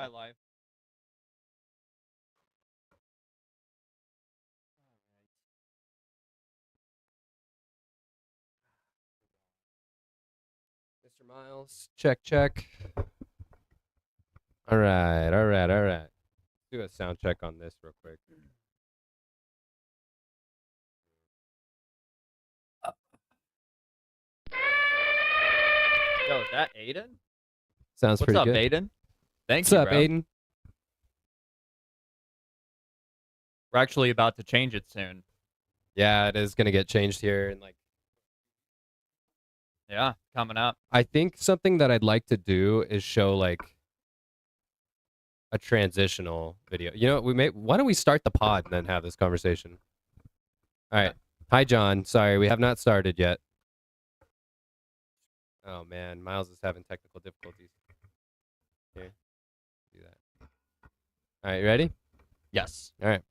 Hi, live. Mr. Miles, check, check. All right. Do a sound check on this real quick. Yo, is that Aiden? Sounds What's pretty up, good. Aiden? Thank What's you, up, bro. Aiden? We're actually about to change it soon. Yeah, it is gonna get changed here, and Yeah, coming up. I think something that I'd like to do is show like a transitional video. You know, why don't we start the pod and then have this conversation? All right. Yeah. Hi, John. Sorry, we have not started yet. Oh man, Miles is having technical difficulties. Here, do that. All right, you ready? Yes. All right.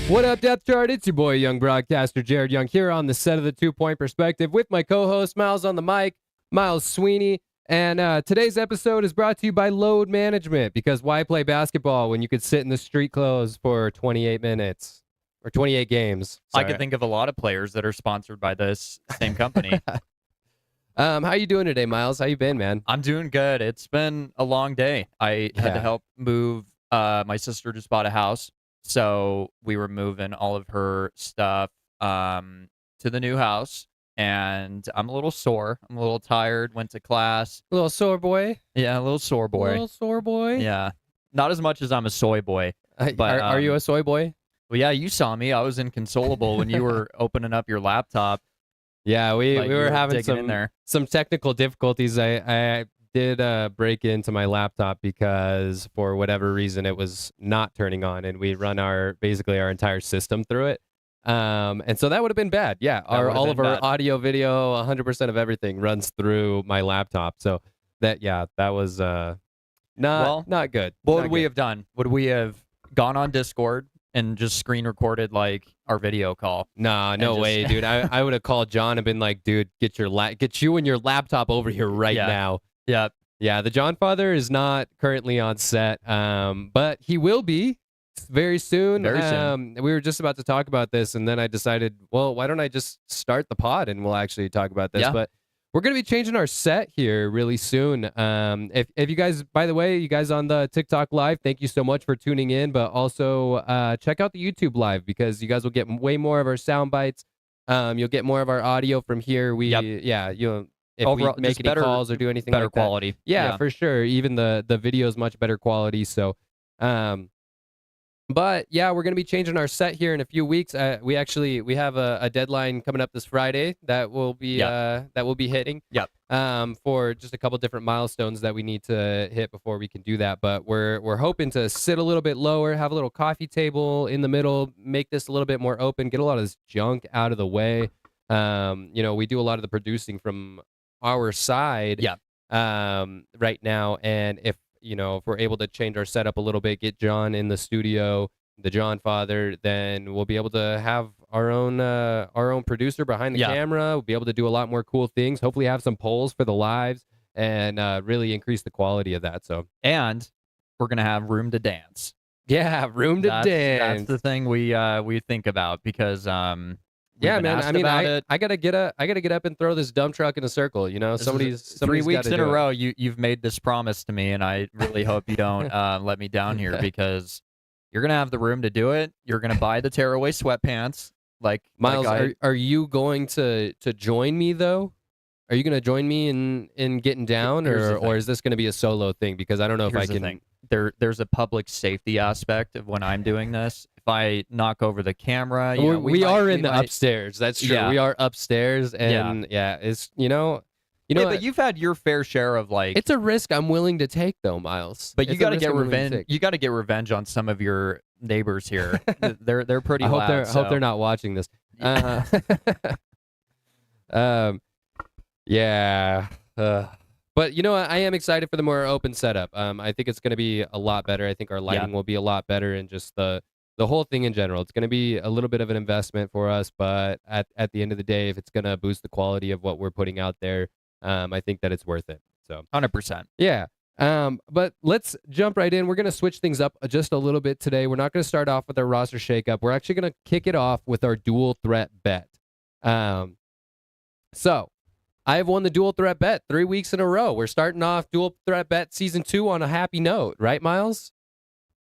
What up, Depth Chart? It's your boy, young broadcaster Jared Young, here on the set of the 2 Point Perspective with my co-host Miles on the mic, Miles Sweeney. And today's episode is brought to you by Load Management, because why play basketball when you could sit in the street clothes for 28 minutes or 28 games? I could think of a lot of players that are sponsored by this same company. How you doing today, Miles? How you been, man? I'm doing good. It's been a long day. I had to help move. My sister just bought a house, so we were moving all of her stuff to the new house. And I'm a little sore. I'm a little tired. Went to class. A little sore boy? Yeah, a little sore boy. A little sore boy? Yeah. Not as much as I'm a soy boy. But, are you a soy boy? Well, yeah, you saw me. I was inconsolable when you were opening up your laptop. Yeah, we were having some technical difficulties. I did break into my laptop because for whatever reason it was not turning on, and we run basically our entire system through it. And so that would have been bad. Yeah, all of our audio, video, 100% of everything runs through my laptop. So that was not good. What would we have done? Would we have gone on Discord and just screen recorded like our video call? Nah, no way, dude. I would have called John and been like, dude, get you and your laptop over here right now. Yeah. Yeah, the John father is not currently on set, but he will be very soon. Very soon. We were just about to talk about this, and then I decided, well, why don't I just start the pod and we'll actually talk about this. Yeah. But we're going to be changing our set here really soon. If you guys, by the way, you guys on the TikTok live, thank you so much for tuning in, but also check out the YouTube live, because you guys will get way more of our sound bites. You'll get more of our audio from here. If overall, we make any calls or do anything better like quality. that. Yeah, for sure. Even the video is much better quality. So, but yeah, we're gonna be changing our set here in a few weeks. We have a deadline coming up this Friday that will be hitting. Yep. For just a couple different milestones that we need to hit before we can do that. But we're hoping to sit a little bit lower, have a little coffee table in the middle, make this a little bit more open, get a lot of this junk out of the way. We do a lot of the producing from our side. Yeah. Right now, and if we're able to change our setup a little bit, get John in the studio, the John father, then we'll be able to have our own producer behind the camera. We'll be able to do a lot more cool things. Hopefully have some polls for the lives and really increase the quality of that. So, and we're gonna have room to dance. Yeah, room to dance. That's the thing we think about, because yeah, man. I mean, I gotta get up and throw this dump truck in a circle. Somebody's 3 weeks in a row. You've made this promise to me, and I really hope you don't let me down here, because you're gonna have the room to do it. You're gonna buy the tearaway sweatpants. Like, Miles, are you going to join me though? Are you gonna join me in getting down, or is this gonna be a solo thing? Because I don't know if I can. There's a public safety aspect of when I'm doing this. If I knock over the camera, we are in the upstairs. That's true. Yeah. We are upstairs, and it's but you've had your fair share of like. It's a risk I'm willing to take, though, Miles. But you got to get revenge. You got to get revenge on some of your neighbors here. They're pretty. I loud, hope they're not watching this. Yeah. But you know what? I am excited for the more open setup. I think it's going to be a lot better. I think our lighting will be a lot better, and just the whole thing in general. It's going to be a little bit of an investment for us, but at the end of the day, if it's going to boost the quality of what we're putting out there, I think that it's worth it. So 100%. Yeah. But let's jump right in. We're going to switch things up just a little bit today. We're not going to start off with our roster shakeup. We're actually going to kick it off with our dual threat bet. So I've won the dual threat bet 3 weeks in a row. We're starting off dual threat bet season 2 on a happy note, right, Miles?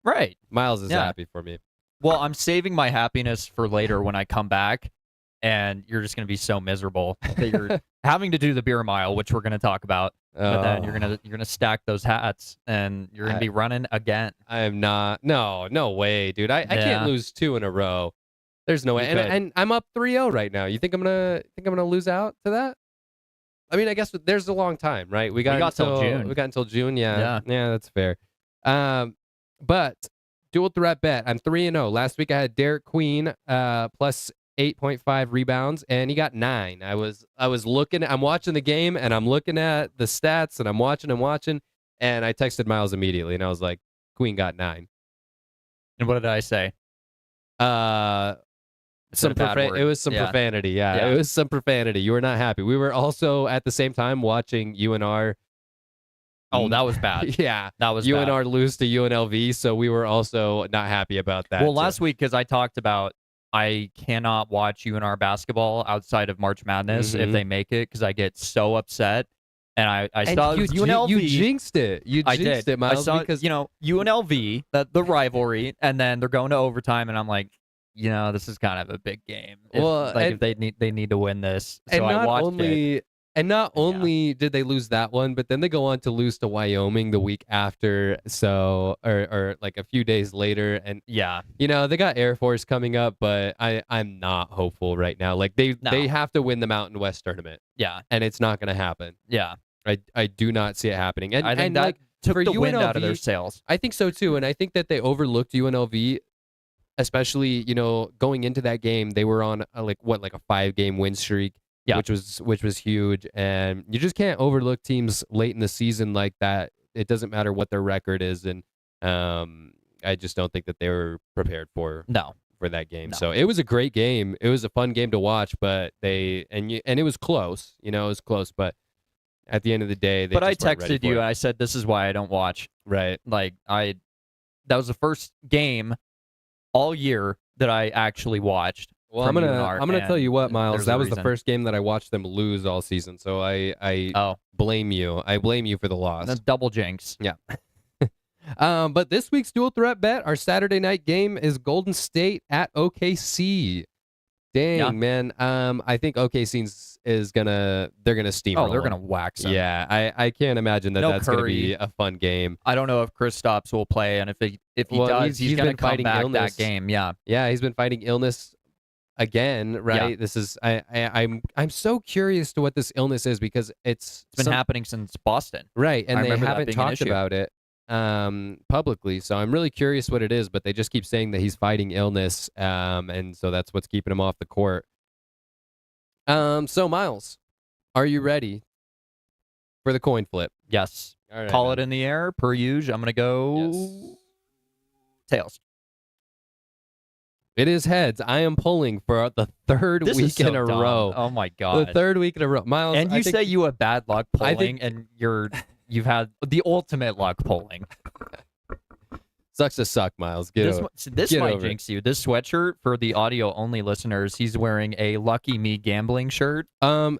Right. Miles is happy for me. Well, I'm saving my happiness for later when I come back, and you're just going to be so miserable that you're having to do the beer mile, which we're going to talk about. But then you're gonna stack those hats, and you're gonna be running again. I am not. No way, dude. I can't lose 2 in a row. There's no way. And I'm up 3-0 right now. You think I'm gonna lose out to that? I mean, I guess there's a long time, right? We got until June. We got until June. Yeah, that's fair. But dual threat bet. I'm 3-0. Last week I had Derek Queen plus 8.5 rebounds, and he got 9. I was looking. I'm watching the game, and I'm looking at the stats, and I'm watching, and I texted Miles immediately, and I was like, Queen got 9. And what did I say? It was some profanity. Yeah, it was some profanity. You were not happy. We were also at the same time watching UNR. Oh, that was bad. Yeah, that was UNR lose to UNLV, so we were also not happy about that. Well, last week, because I talked about I cannot watch UNR basketball outside of March Madness if they make it, because I get so upset. And I saw UNLV. You jinxed it. I jinxed it, Miles. I saw, because UNLV, the rivalry, and then they're going to overtime, and I'm like, this is kind of a big game. If they need to win this. So I watched it. And not only did they lose that one, but then they go on to lose to Wyoming the week after. So, or like a few days later. And they got Air Force coming up, but I'm not hopeful right now. Like they have to win the Mountain West tournament. Yeah. And it's not going to happen. Yeah. I do not see it happening. And I think that took the wind out of their sails. I think so too. And I think that they overlooked UNLV, especially, going into that game. They were on a 5-game win streak. Yeah. Which was huge, and you just can't overlook teams late in the season like that. It doesn't matter what their record is, and I just don't think that they were prepared for that game. No. So it was a great game. It was a fun game to watch, but and it was close. It was close, but at the end of the day, they. But I texted you. I said this is why I don't watch. Right. Like that was the first game all year that I actually watched. Well, I'm gonna tell you what, Miles. That was the first game that I watched them lose all season. So I blame you. I blame you for the loss. That's double jinx. Yeah. But this week's dual threat bet, our Saturday night game, is Golden State at OKC. Dang, man. I think OKC they're gonna steamroll. Oh, they're gonna wax them. Yeah, I can't imagine that's gonna be a fun game. I don't know if Kristaps will play, and if he does, he's gonna come back that game. Yeah, he's been fighting illness again, right? This is I'm so curious to what this illness is, because it's been happening since Boston, right? And they haven't talked about it publicly, so I'm really curious what it is. But they just keep saying that he's fighting illness, and so that's what's keeping him off the court. So Miles, are you ready for the coin flip? Yes. All right, Call it in the air per usual. I'm gonna go tails. It is heads. I am pulling for the third week in a row. Oh my god! The third week in a row, Miles. And you say you have bad luck pulling, and you've had the ultimate luck pulling. Sucks to suck, Miles. This might jinx you. This sweatshirt, for the audio only listeners, he's wearing a Lucky Me gambling shirt.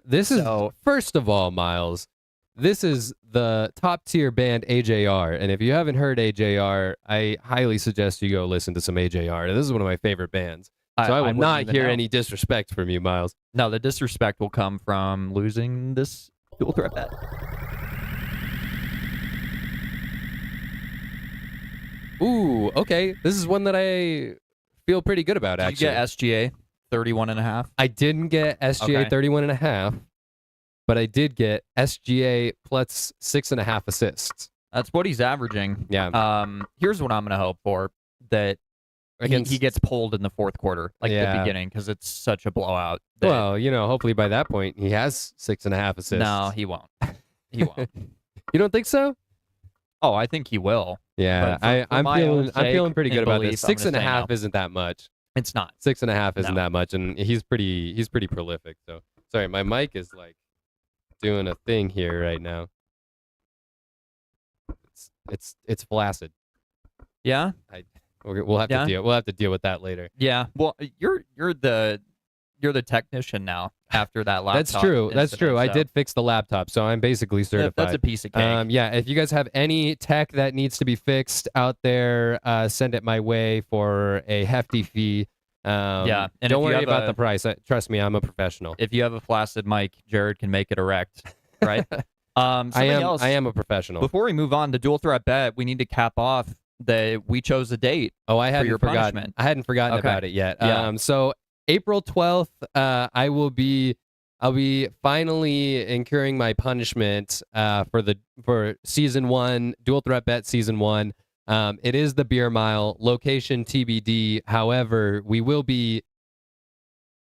This is first of all, Miles. This is the top tier band AJR, and if you haven't heard AJR, I highly suggest you go listen to some AJR. This is one of my favorite bands. So I will not hear any disrespect from you, Miles. No, the disrespect will come from losing this dual threat bet. Ooh, okay. This is one that I feel pretty good about, actually. Did you get SGA 31.5? I didn't get SGA 31.5. But I did get SGA plus 6.5 assists. That's what he's averaging. Yeah. Here's what I'm going to hope for, that he gets pulled in the fourth quarter, the beginning, because it's such a blowout. Well, hopefully by that point he has 6.5 assists. No, he won't. He won't. You don't think so? Oh, I think he will. Yeah, I'm feeling pretty good about this. 6.5 isn't that much. It's not. 6.5 isn't that much, and he's pretty prolific. So sorry, my mic is like doing a thing here right now. It's flaccid. Yeah. We'll have to deal with that later. Yeah. Well, you're the technician now after that laptop. That's true. That's true. I did fix the laptop, so I'm basically certified. That's a piece of cake. Yeah, if you guys have any tech that needs to be fixed out there, send it my way for a hefty fee. Yeah, and don't worry about the price. Trust me, I'm a professional. If you have a flaccid mic, Jared can make it erect, right? I am a professional. Before we move on, the dual threat bet, we need to cap off that we chose a date. Oh, I hadn't forgotten. Punishment. I hadn't forgotten about it yet. Yeah. So April 12th, I'll be finally incurring my punishment for season 1, dual threat bet season 1. It is the beer mile, location TBD. However, we will be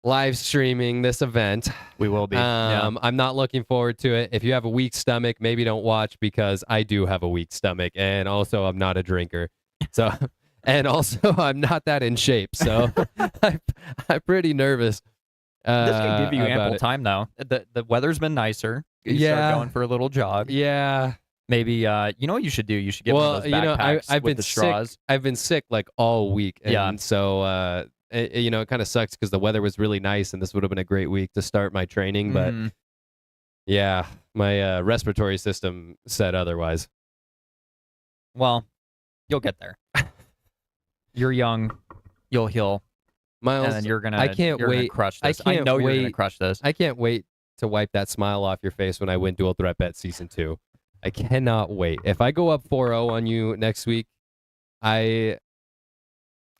live streaming this event. We will be. I'm not looking forward to it. If you have a weak stomach, maybe don't watch, because I do have a weak stomach, and also I'm not a drinker. So, and also I'm not that in shape. So I'm pretty nervous. This can give you ample time, though. The weather's been nicer. You start going for a little jog. Yeah. Maybe you know what you should do? You should get one of those backpacks I've with been the straws. Sick. I've been sick like all week, and so it kind of sucks because the weather was really nice, and this would have been a great week to start my training. But yeah, my respiratory system said otherwise. Well, you'll get there. You're young. You'll heal. Miles, and then you're gonna. I can't wait. Gonna crush this. I know you're gonna crush this. I can't wait to wipe that smile off your face when I win Dual Threat Bet Season 2. I cannot wait. If I go up 4-0 on you next week, I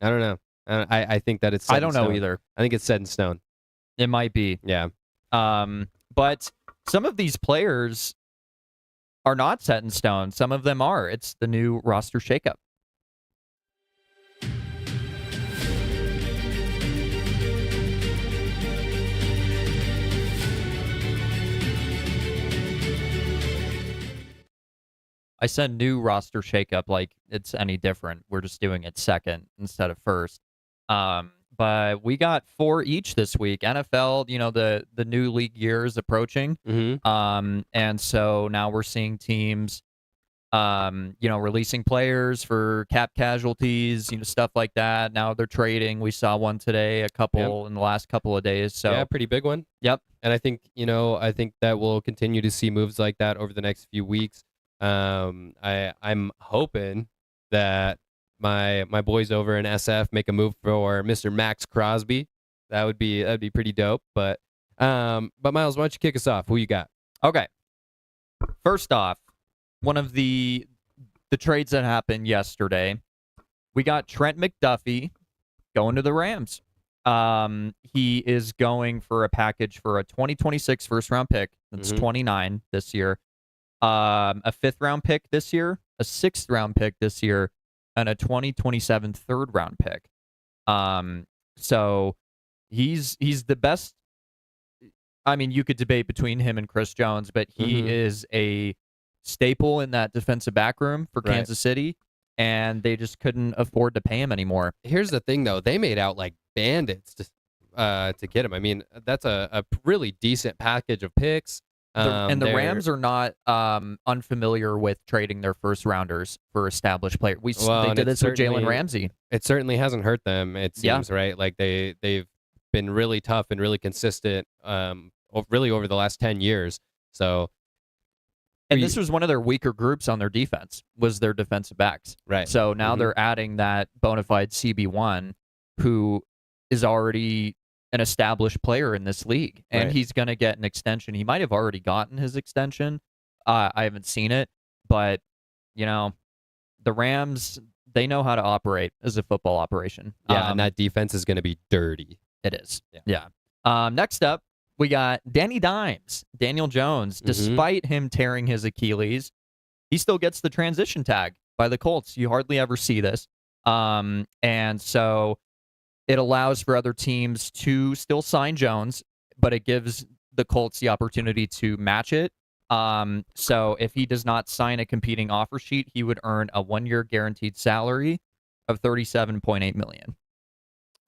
don't know. I think that it's set I don't know either. I think it's set in stone. It might be. Yeah. But some of these players are not set in stone. Some of them are. It's the new roster shakeup. I said new roster shakeup like it's any different. We're just doing it second instead of first. But we got 4 each this week. NFL, the new league year is approaching. And so now we're seeing teams, releasing players for cap casualties, stuff like that. Now they're trading. We saw one today, a couple in the last couple of days. So yeah, pretty big one. Yep. And I think that we'll continue to see moves like that over the next few weeks. I'm hoping that my boys over in SF make a move for Mr. Max Crosby. That'd be pretty dope. But Miles, why don't you kick us off? Who you got? Okay. First off, one of the trades that happened yesterday, we got Trent McDuffie going to the Rams. He is going for a package for a 2026 first round pick. That's 29 this year. A 5th round pick this year, a 6th round pick this year, and a 2027 3rd round pick. So he's the best. I mean, you could debate between him and Chris Jones, but he is a staple in that defensive back room for Kansas City, and they just couldn't afford to pay him anymore. Here's the thing, though. They made out like bandits to get him. I mean, that's a really decent package of picks. And the Rams are not unfamiliar with trading their first rounders for established players. They did this with Jalen Ramsey. It certainly hasn't hurt them, it seems, right? Like they've been really tough and really consistent really over the last 10 years. So, and this was one of their weaker groups on their defense, was their defensive backs. Right. So now they're adding that bona fide CB1 who is already an established player in this league, and he's going to get an extension. He might have already gotten his extension. I haven't seen it, but the Rams, they know how to operate as a football operation. Yeah, and that defense is going to be dirty. It is. Yeah. Next up, we got Danny Dimes, Daniel Jones. Despite him tearing his Achilles, he still gets the transition tag by the Colts. You hardly ever see this. And so it allows for other teams to still sign Jones, but it gives the Colts the opportunity to match it So if he does not sign a competing offer sheet, he would earn a 1-year guaranteed salary of $37.8 million.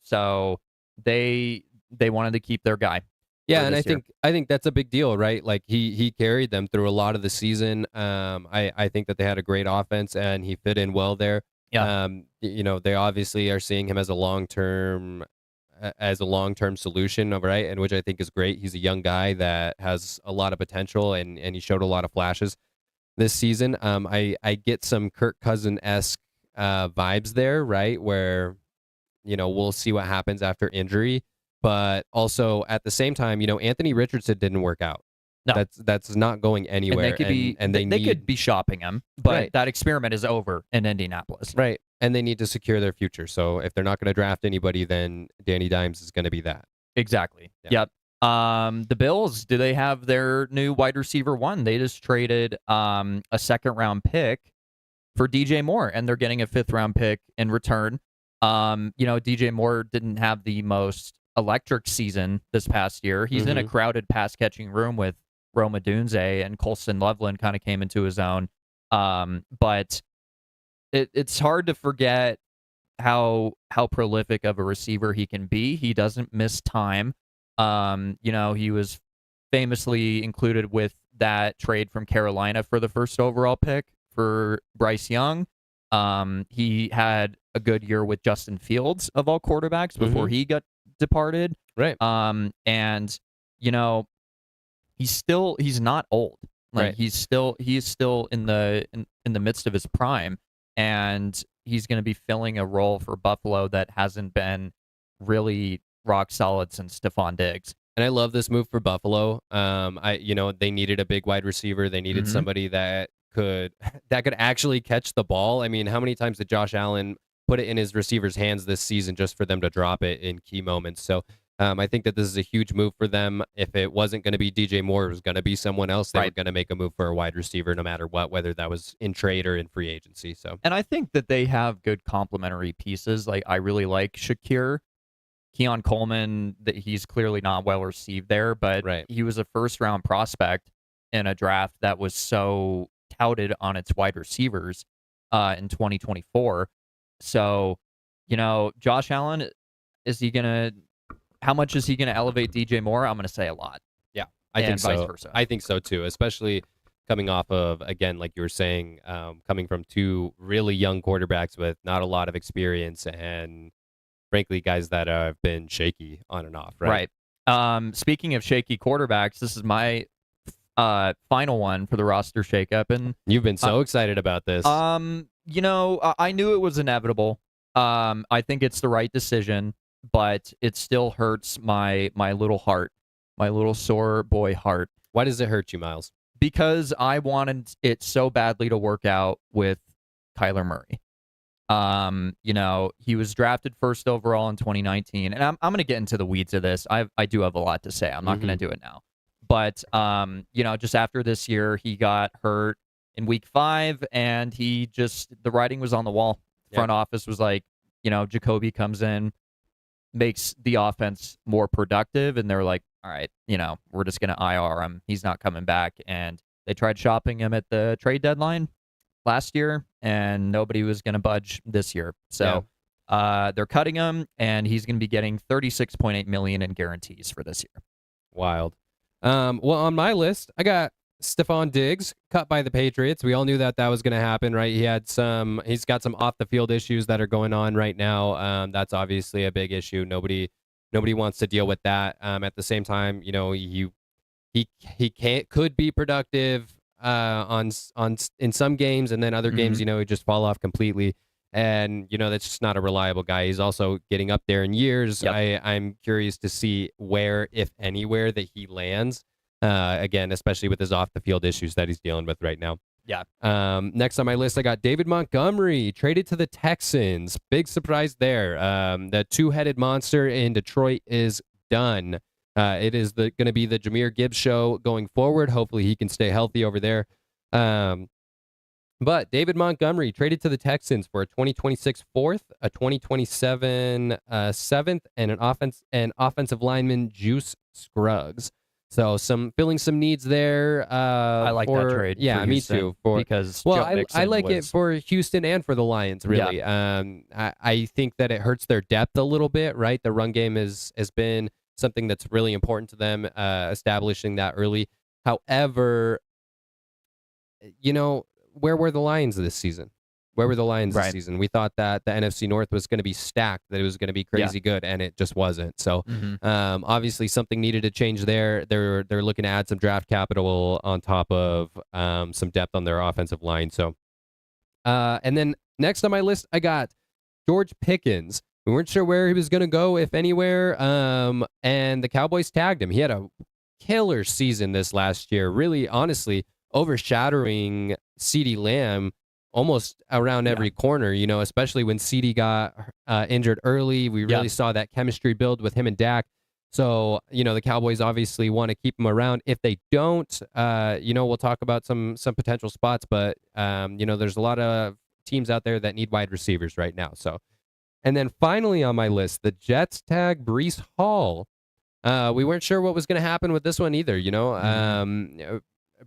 So they wanted to keep their guy. Yeah, and I think that's a big deal, right? Like he carried them through a lot of the season. I think that they had a great offense and he fit in well there. Yeah. They obviously are seeing him as a long-term solution, right? And which I think is great. He's a young guy that has a lot of potential and he showed a lot of flashes this season. I get some Kirk Cousin-esque vibes there, right? Where we'll see what happens after injury. But also at the same time, Anthony Richardson didn't work out. No, that's not going anywhere. And they could be shopping him, but that experiment is over in Indianapolis. Right. And they need to secure their future. So if they're not going to draft anybody, then Danny Dimes is going to be that. Exactly. Yeah. Yep. The Bills, do they have their new wide receiver one? They just traded a 2nd-round pick for DJ Moore, and they're getting a 5th-round pick in return. DJ Moore didn't have the most electric season this past year. He's in a crowded pass catching room with Rome Odunze, and Colston Loveland kind of came into his own. But it's hard to forget how prolific of a receiver he can be. He doesn't miss time. He was famously included with that trade from Carolina for the 1st overall pick for Bryce Young. He had a good year with Justin Fields of all quarterbacks before he got departed. Right. And he's not old. Like right. He's still in the midst of his prime, and he's going to be filling a role for Buffalo that hasn't been really rock solid since Stephon Diggs. And I love this move for Buffalo. They needed a big wide receiver. They needed somebody that could actually catch the ball. I mean, how many times did Josh Allen put it in his receivers' hands this season just for them to drop it in key moments? So I think that this is a huge move for them. If it wasn't going to be DJ Moore, it was going to be someone else. They were going to make a move for a wide receiver no matter what, whether that was in trade or in free agency. So, and I think that they have good complementary pieces. Like, I really like Shakir. Keon Coleman, that he's clearly not well received there, but he was a 1st-round prospect in a draft that was so touted on its wide receivers in 2024. So, Josh Allen, how much is he going to elevate DJ Moore? I'm going to say a lot. Yeah, I think so. Vice versa. I think so too, especially coming off of, again, like you were saying, coming from 2 really young quarterbacks with not a lot of experience and frankly, guys that have been shaky on and off, right? Right. Speaking of shaky quarterbacks, this is my final one for the roster shakeup, and you've been so excited about this. I knew it was inevitable. I think it's the right decision, but it still hurts my little heart, my little sore boy heart. Why does it hurt you, Miles? Because I wanted it so badly to work out with Kyler Murray. He was drafted 1st overall in 2019, and I'm going to get into the weeds of this. I do have a lot to say. I'm not going to do it now. But, just after this year, he got hurt in week 5, and the writing was on the wall. Front office was like, Jacoby comes in, makes the offense more productive, and they're like, all right, we're just going to IR him. He's not coming back. And they tried shopping him at the trade deadline last year, and nobody was going to budge this year. So they're cutting him, and he's going to be getting $36.8 million in guarantees for this year. Wild. Well, on my list, I got Stephon Diggs cut by the Patriots. We all knew that was going to happen, right? He's got some off the field issues that are going on right now. That's obviously a big issue. Nobody wants to deal with that. At the same time, he could be productive in some games, and then other games, he just fall off completely. And, that's just not a reliable guy. He's also getting up there in years. Yep. I'm curious to see where, if anywhere, that he lands. Again, especially with his off-the-field issues that he's dealing with right now. Yeah. Next on my list, I got David Montgomery, traded to the Texans. Big surprise there. The 2-headed monster in Detroit is done. It is going to be the Jahmyr Gibbs show going forward. Hopefully he can stay healthy over there. But David Montgomery traded to the Texans for a 2026 4th, a 2027 7th, and an offensive lineman, Juice Scruggs. So filling some needs there. I like that trade. Yeah, for me Houston too. Because Joe I Mixon like it for Houston and for the Lions. Really, I think that it hurts their depth a little bit. Right, the run game has been something that's really important to them, establishing that early. However, where were the Lions this season? Where were the Lions this season? We thought that the NFC North was going to be stacked, that it was going to be crazy good, and it just wasn't. So, obviously, something needed to change there. They're looking to add some draft capital on top of some depth on their offensive line. So, and then next on my list, I got George Pickens. We weren't sure where he was going to go, if anywhere, and the Cowboys tagged him. He had a killer season this last year, really, honestly, overshadowing CeeDee Lamb almost around every corner, especially when CeeDee got injured early. We really saw that chemistry build with him and Dak. So, the Cowboys obviously want to keep him around. If they don't, we'll talk about some potential spots, but, there's a lot of teams out there that need wide receivers right now. So, and then finally on my list, the Jets tag Breece Hall. We weren't sure what was going to happen with this one either,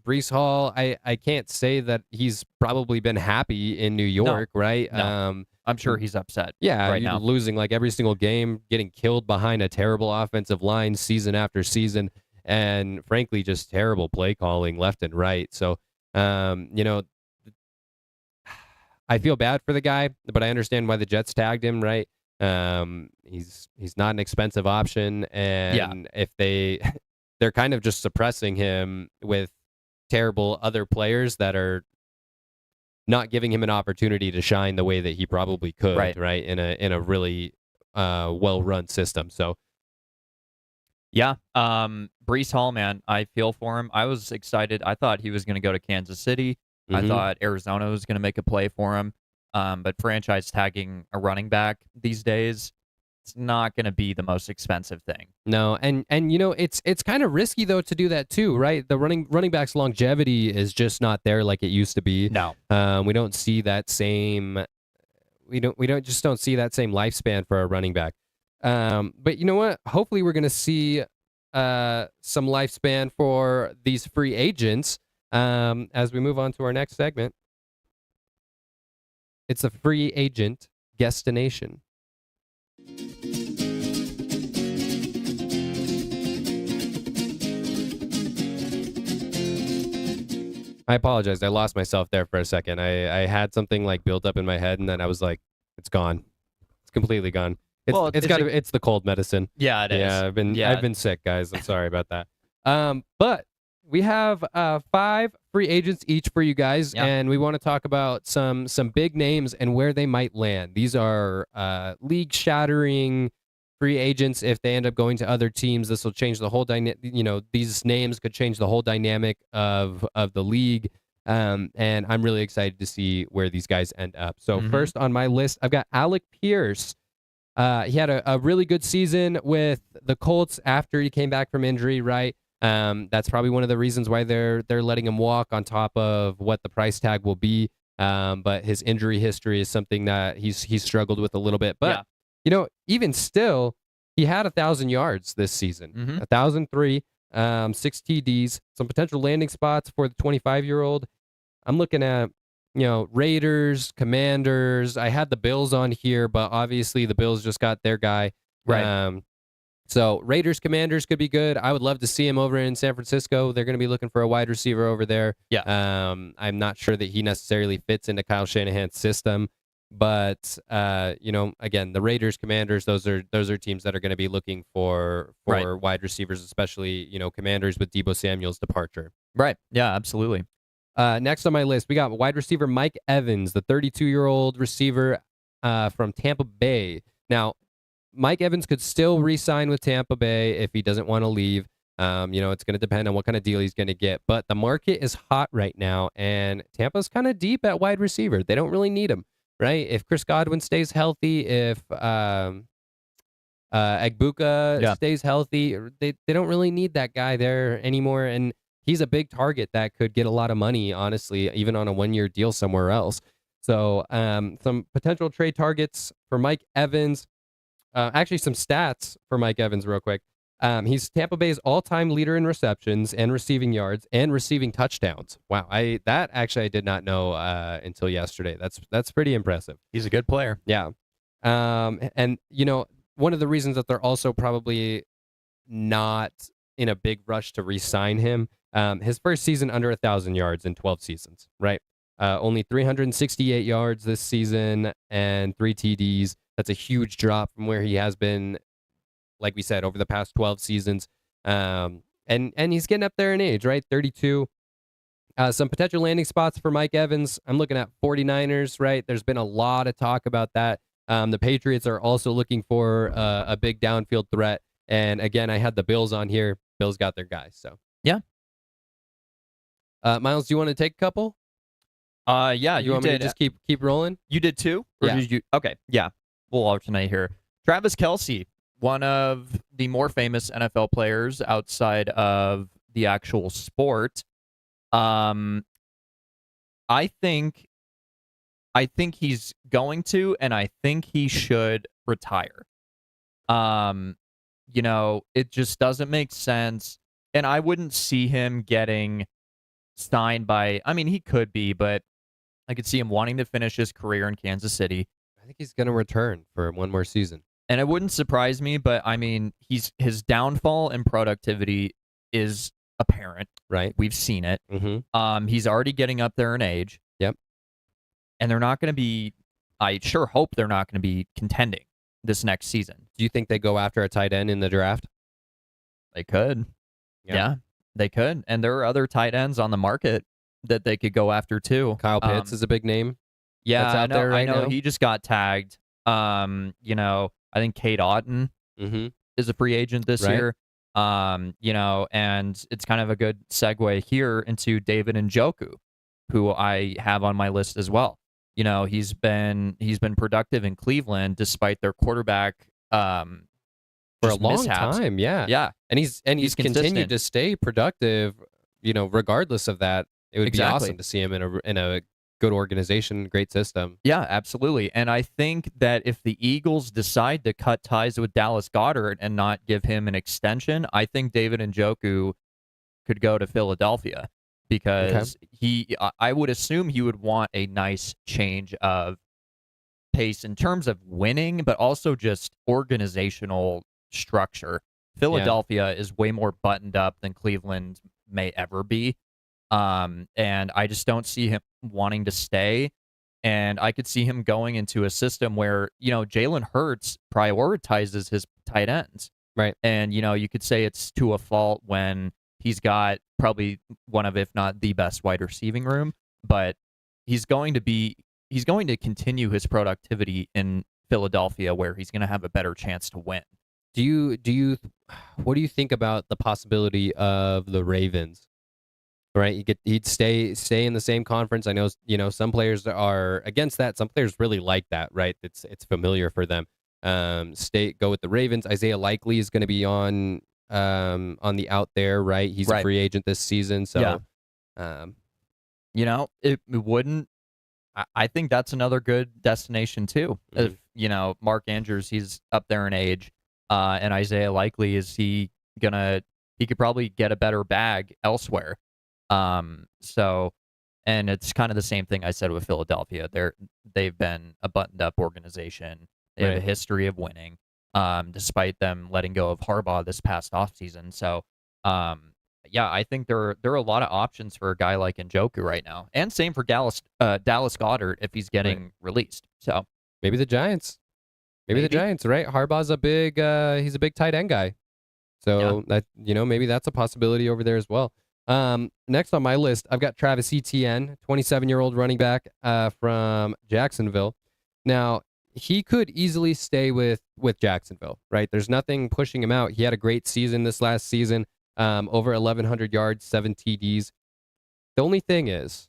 Breece Hall, I can't say that he's probably been happy in New York, right? No. I'm sure he's upset. Yeah, right now. Losing like every single game, getting killed behind a terrible offensive line season after season, and frankly, just terrible play calling left and right. So, I feel bad for the guy, but I understand why the Jets tagged him, right? He's not an expensive option, and if they're kind of just suppressing him with terrible other players that are not giving him an opportunity to shine the way that he probably could, right? In a really well-run system. So, Breece Hall, man, I feel for him. I was excited. I thought he was going to go to Kansas City. I thought Arizona was going to make a play for him. But franchise tagging a running back these days, it's not going to be the most expensive thing. No, and it's kind of risky though to do that too, right? The running back's longevity is just not there like it used to be. No, we don't see that same. We don't see that same lifespan for a running back. But you know what? Hopefully, we're going to see some lifespan for these free agents as we move on to our next segment. It's a free agent guestination. I apologize. I lost myself there for a second. I had something like built up in my head, and then I was like, "It's gone. It's completely gone." It's the cold medicine. Yeah, it is. Yeah, I've been sick, guys. I'm sorry about that. But we have 5 free agents each for you guys, and we want to talk about some big names and where they might land. These are league-shattering free agents. If they end up going to other teams, this will change the whole dynamic. These names could change the whole dynamic of the league. And I'm really excited to see where these guys end up. So first on my list, I've got Alec Pierce. He had a really good season with the Colts after he came back from injury, right? That's probably one of the reasons why they're letting him walk on top of what the price tag will be. But his injury history is something that he's struggled with a little bit. But even still, he had 1,000 yards this season, 1,003, 6 TDs, some potential landing spots for the 25-year-old. I'm looking at, Raiders, Commanders. I had the Bills on here, but obviously the Bills just got their guy. Right. So Raiders, Commanders could be good. I would love to see him over in San Francisco. They're going to be looking for a wide receiver over there. Yeah. I'm not sure that he necessarily fits into Kyle Shanahan's system. But again, the Raiders, Commanders, those are teams that are going to be looking for wide receivers, especially Commanders with Deebo Samuel's departure. Right. Yeah, absolutely. Next on my list, we got wide receiver Mike Evans, the 32-year-old receiver from Tampa Bay. Now, Mike Evans could still re-sign with Tampa Bay if he doesn't want to leave. It's going to depend on what kind of deal he's going to get. But the market is hot right now, and Tampa's kind of deep at wide receiver. They don't really need him. Right? If Chris Godwin stays healthy, if Agbuka stays healthy, they don't really need that guy there anymore. And he's a big target that could get a lot of money, honestly, even on a 1-year deal somewhere else. So some potential trade targets for Mike Evans. Actually, some stats for Mike Evans real quick. He's Tampa Bay's all-time leader in receptions and receiving yards and receiving touchdowns. Wow, I did not know until yesterday. That's pretty impressive. He's a good player. Yeah, and one of the reasons that they're also probably not in a big rush to re-sign him. His first season under 1,000 yards in 12 seasons, right? Only 368 yards this season and 3 TDs. That's a huge drop from where he has been, like we said, over the past 12 seasons. And he's getting up there in age, right? 32. Some potential landing spots for Mike Evans. I'm looking at 49ers, right? There's been a lot of talk about that. The Patriots are also looking for a big downfield threat. And again, I had the Bills on here. Bills got their guys. So yeah. Miles, do you want to take a couple? Yeah, you want me to just keep rolling? You did too? Or yeah. Did you? Okay, yeah. We'll alternate here. Travis Kelce, one of the more famous NFL players outside of the actual sport. I think he's going to, and I think he should retire. It just doesn't make sense, and I wouldn't see him getting signed by. I mean, he could be, but I could see him wanting to finish his career in Kansas City. I think he's going to return for one more season. And it wouldn't surprise me, but I mean, his downfall in productivity is apparent. Right. We've seen it. Mm-hmm. He's already getting up there in age. Yep. And they're not going to be, I sure hope they're not going to be contending this next season. Do you think they go after a tight end in the draft? They could. Yeah, they could. And there are other tight ends on the market that they could go after too. Kyle Pitts is a big name. Yeah, that's out there right now. He just got tagged. I think Kate Otten is a free agent this year. And it's kind of a good segue here into David Njoku, who I have on my list as well. He's been productive in Cleveland despite their quarterback for a long time. Yeah. And he's continued to stay productive, regardless of that. It would be awesome to see him in a good organization, great system. Yeah, absolutely. And I think that if the Eagles decide to cut ties with Dallas Goedert and not give him an extension, I think David Njoku could go to Philadelphia because I would assume he would want a nice change of pace in terms of winning, but also just organizational structure. Philadelphia is way more buttoned up than Cleveland may ever be. And I just don't see him wanting to stay. And I could see him going into a system where, Jalen Hurts prioritizes his tight ends. Right. And, you could say it's to a fault when he's got probably one of, if not the best wide receiving room, but he's going to continue his productivity in Philadelphia where he's going to have a better chance to win. What do you think about the possibility of the Ravens? Right, he'd stay in the same conference. I know, some players are against that. Some players really like that. Right, it's familiar for them. Go with the Ravens. Isaiah Likely is going to be on the out there. Right, he's a free agent this season. So, it wouldn't. I think that's another good destination too. If Mark Andrews, he's up there in age, and Isaiah Likely he could probably get a better bag elsewhere. And it's kind of the same thing I said with Philadelphia. They've been a buttoned up organization. They have a history of winning, despite them letting go of Harbaugh this past offseason. So, I think there are a lot of options for a guy like Njoku right now, and same for Dallas Goedert if he's getting released. So maybe the Giants, the Giants, right? Harbaugh's he's a big tight end guy, so that maybe that's a possibility over there as well. Next on my list, I've got Travis Etienne, 27-year-old running back from Jacksonville. Now, he could easily stay with Jacksonville, right? There's nothing pushing him out. He had a great season this last season, over 1,100 yards, 7 TDs. The only thing is,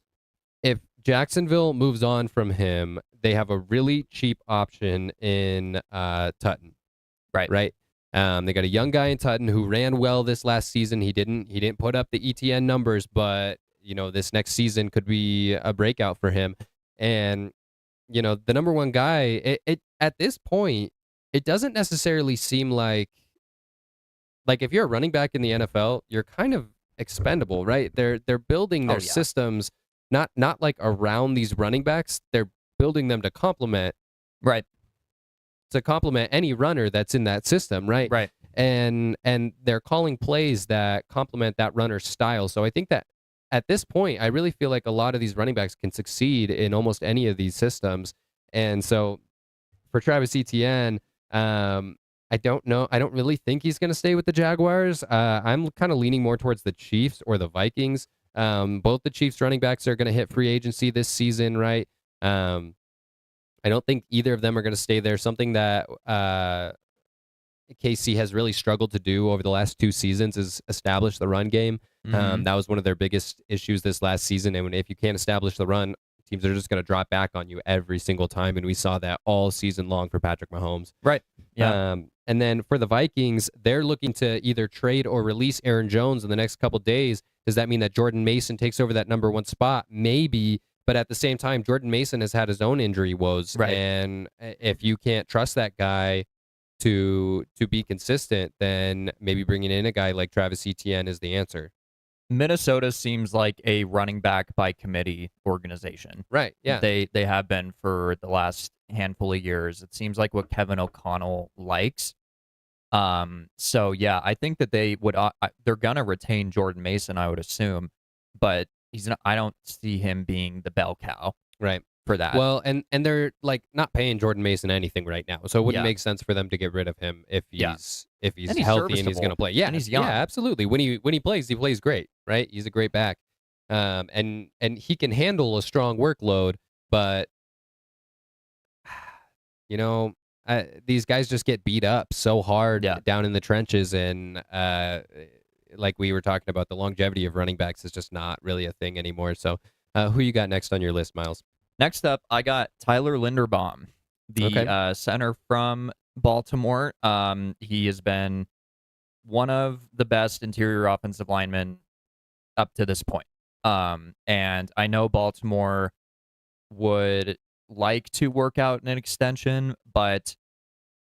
if Jacksonville moves on from him, they have a really cheap option in Tutton. Right. They got a young guy in Tutton who ran well this last season. He didn't put up the ETN numbers, but this next season could be a breakout for him. And the number one guy, it at this point, it doesn't necessarily seem like like if you're a running back in the NFL, you're kind of expendable, right? They're building their systems not like around these running backs. They're building them to complement any runner that's in that system, right? Right. And they're calling plays that complement that runner's style. So I think that at this point, I really feel like a lot of these running backs can succeed in almost any of these systems. And so for Travis Etienne, I don't know. I don't really think he's going to stay with the Jaguars. I'm kind of leaning more towards the Chiefs or the Vikings. Both the Chiefs running backs are going to hit free agency this season, right? I don't think either of them are going to stay there. Something that KC has really struggled to do over the last 2 seasons is establish the run game. That was one of their biggest issues this last season. And if you can't establish the run, teams are just going to drop back on you every single time. And we saw that all season long for Patrick Mahomes. Right. Yeah. And then for the Vikings, they're looking to either trade or release Aaron Jones in the next couple days. Does that mean that Jordan Mason takes over that number 1 spot? Maybe. But at the same time, Jordan Mason has had his own injury woes. Right. And if you can't trust that guy to be consistent, then maybe bringing in a guy like Travis Etienne is the answer. Minnesota seems like a running back by committee organization. Right, yeah. They have been for the last handful of years. It seems like what Kevin O'Connell likes. So yeah, I think that they would they're going to retain Jordan Mason, I would assume, but I don't see him being the bell cow. Right. For that. Well, and they're like not paying Jordan Mason anything right now, so it wouldn't make sense for them to get rid of him if he's healthy and he's going to play. Yeah, and he's young. Yeah, absolutely. When he plays great, right? He's a great back, and he can handle a strong workload. But these guys just get beat up so hard down in the trenches, and like we were talking about, the longevity of running backs is just not really a thing anymore. So, who you got next on your list, Miles? Next up, I got Tyler Linderbaum, the center from Baltimore. He has been one of the best interior offensive linemen up to this point. And I know Baltimore would like to work out an extension, but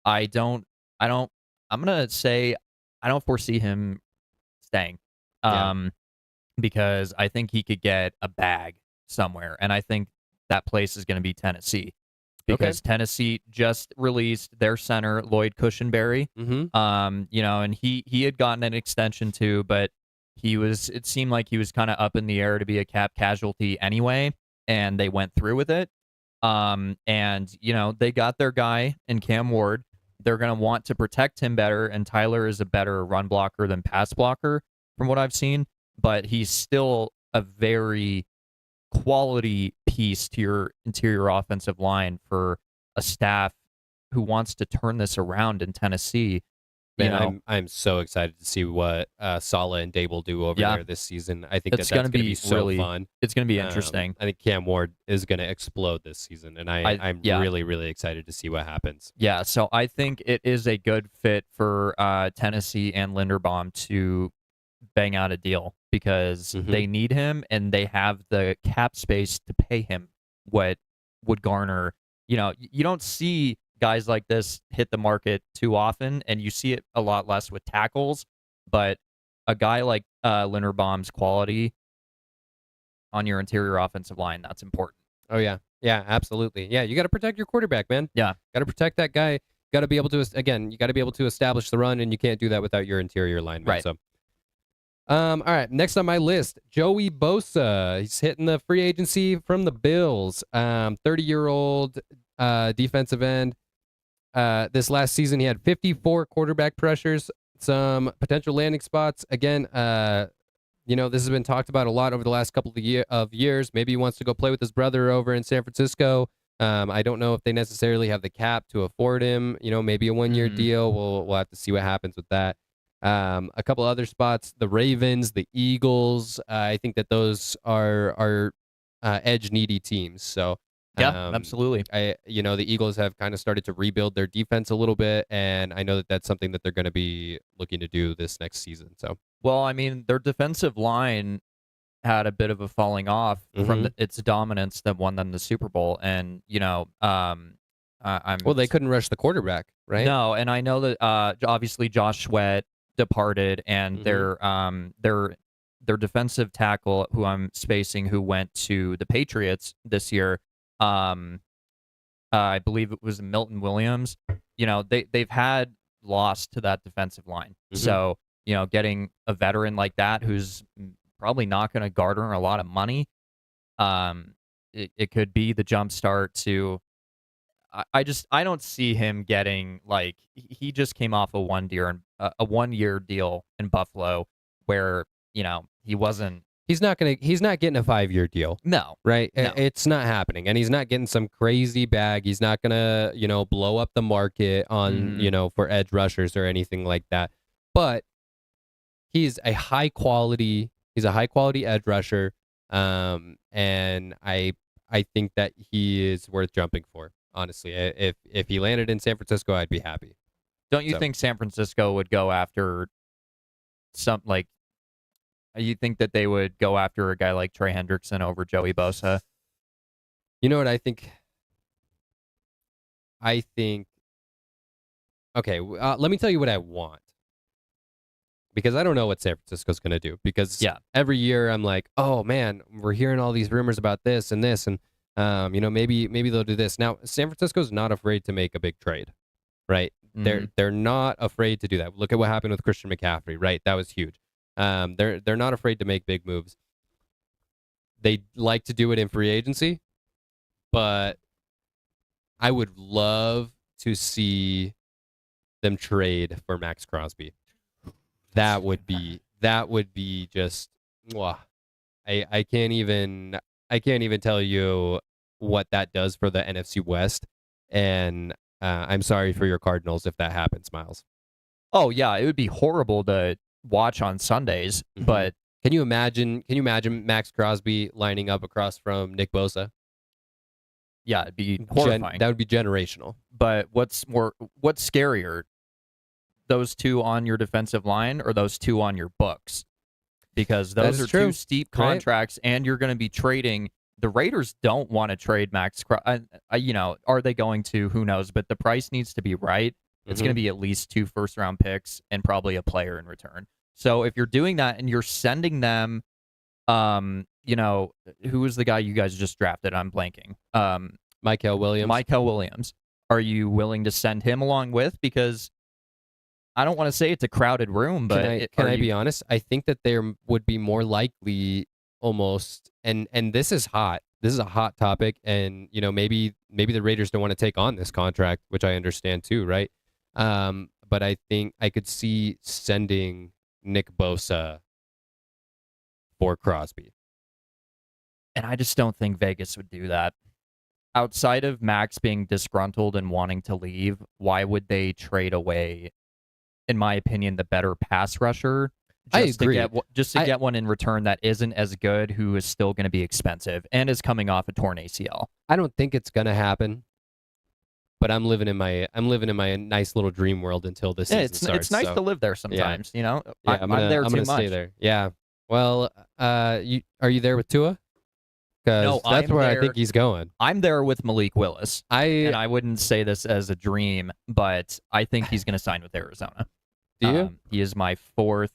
I'm going to say I don't foresee him staying. Because I think he could get a bag somewhere. And I think that place is going to be Tennessee, because Tennessee just released their center, Lloyd Cushenberry. And he had gotten an extension too, but it seemed like he was kind of up in the air to be a cap casualty anyway, and they went through with it. And they got their guy in Cam Ward. They're going to want to protect him better, and Tyler is a better run blocker than pass blocker from what I've seen, but he's still a very quality piece to your interior offensive line for a staff who wants to turn this around in Tennessee. Man, I'm so excited to see what Saleh and Dable do over there this season. I think that's going to be so really fun. It's going to be interesting. I think Cam Ward is going to explode this season, and I'm really, really excited to see what happens. Yeah, so I think it is a good fit for Tennessee and Linderbaum to bang out a deal, because they need him and they have the cap space to pay him what would garner. You don't see guys like this hit the market too often, and you see it a lot less with tackles, but a guy like Linderbaum's quality on your interior offensive line, that's important. Oh, yeah. Yeah, absolutely. Yeah, you got to protect your quarterback, man. Yeah. Got to protect that guy. Got to be able to, again, you got to be able to establish the run, and you can't do that without your interior lineman. Right. So, all right, next on my list, Joey Bosa. He's hitting the free agency from the Bills. 30-year-old defensive end. This last season, he had 54 quarterback pressures, some potential landing spots. Again, this has been talked about a lot over the last couple of years. Maybe he wants to go play with his brother over in San Francisco. I don't know if they necessarily have the cap to afford him. Maybe a one-year deal. We'll have to see what happens with that. A couple other spots, the Ravens, the Eagles. I think that those are edge-needy teams. So yeah, absolutely. The Eagles have kind of started to rebuild their defense a little bit, and I know that that's something that they're going to be looking to do this next season. So, well, I mean, their defensive line had a bit of a falling off from its dominance that won them the Super Bowl, and they couldn't rush the quarterback, right? No, and I know that obviously Josh Sweat departed, and their defensive tackle, who I'm spacing, who went to the Patriots this year, I believe it was Milton Williams. They've had loss to that defensive line. So, getting a veteran like that who's probably not going to garner a lot of money, it could be the jump start to. I don't see him getting, like, he just came off a 1 year deal in Buffalo where he wasn't. He's not getting a 5-year deal. No. Right? No. It's not happening. And he's not getting some crazy bag. He's not going to, blow up the market on, for edge rushers or anything like that. But he's a high quality edge rusher. And I think that he is worth jumping for, honestly. If he landed in San Francisco, I'd be happy. Don't you think San Francisco would go after you think that they would go after a guy like Trey Hendrickson over Joey Bosa? You know what I think? Okay, let me tell you what I want. Because I don't know what San Francisco's going to do. Because every year I'm like, oh, man, we're hearing all these rumors about this and this. And, maybe they'll do this. Now, San Francisco's not afraid to make a big trade, right? They're not afraid to do that. Look at what happened with Christian McCaffrey, right? That was huge. They're not afraid to make big moves. They like to do it in free agency, but I would love to see them trade for Max Crosby. That would be just, I can't even tell you what that does for the NFC West. And I'm sorry for your Cardinals if that happens, Miles. Oh yeah, it would be horrible to watch on Sundays, but can you imagine Max Crosby lining up across from Nick Bosa? Yeah, it'd be horrifying. That would be generational. But what's scarier, those two on your defensive line or those two on your books? Because those are two steep contracts, right? And you're going to be trading. The Raiders don't want to trade Max Crosby. Are they going to? Who knows? But the price needs to be right. It's going to be at least 2 first-round picks and probably a player in return. So if you're doing that and you're sending them, who was the guy you guys just drafted? I'm blanking. Mykel Williams. Are you willing to send him along with? Because I don't want to say it's a crowded room, but can I be honest? I think that there would be more likely almost, and this is hot. This is a hot topic, and maybe the Raiders don't want to take on this contract, which I understand too, right? But I think I could see sending Nick Bosa for Crosby. And I just don't think Vegas would do that. Outside of Max being disgruntled and wanting to leave, why would they trade away, in my opinion, the better pass rusher? I agree. To get one in return that isn't as good, who is still going to be expensive and is coming off a torn ACL. I don't think it's going to happen. But I'm living in my nice little dream world until this season starts. It's nice to live there sometimes, I'm there too much. Stay there. Yeah. Well, are you there with Tua? Because that's where I think he's going. I'm there with Malik Willis. And I wouldn't say this as a dream, but I think he's going to sign with Arizona. Do you? He is my 4th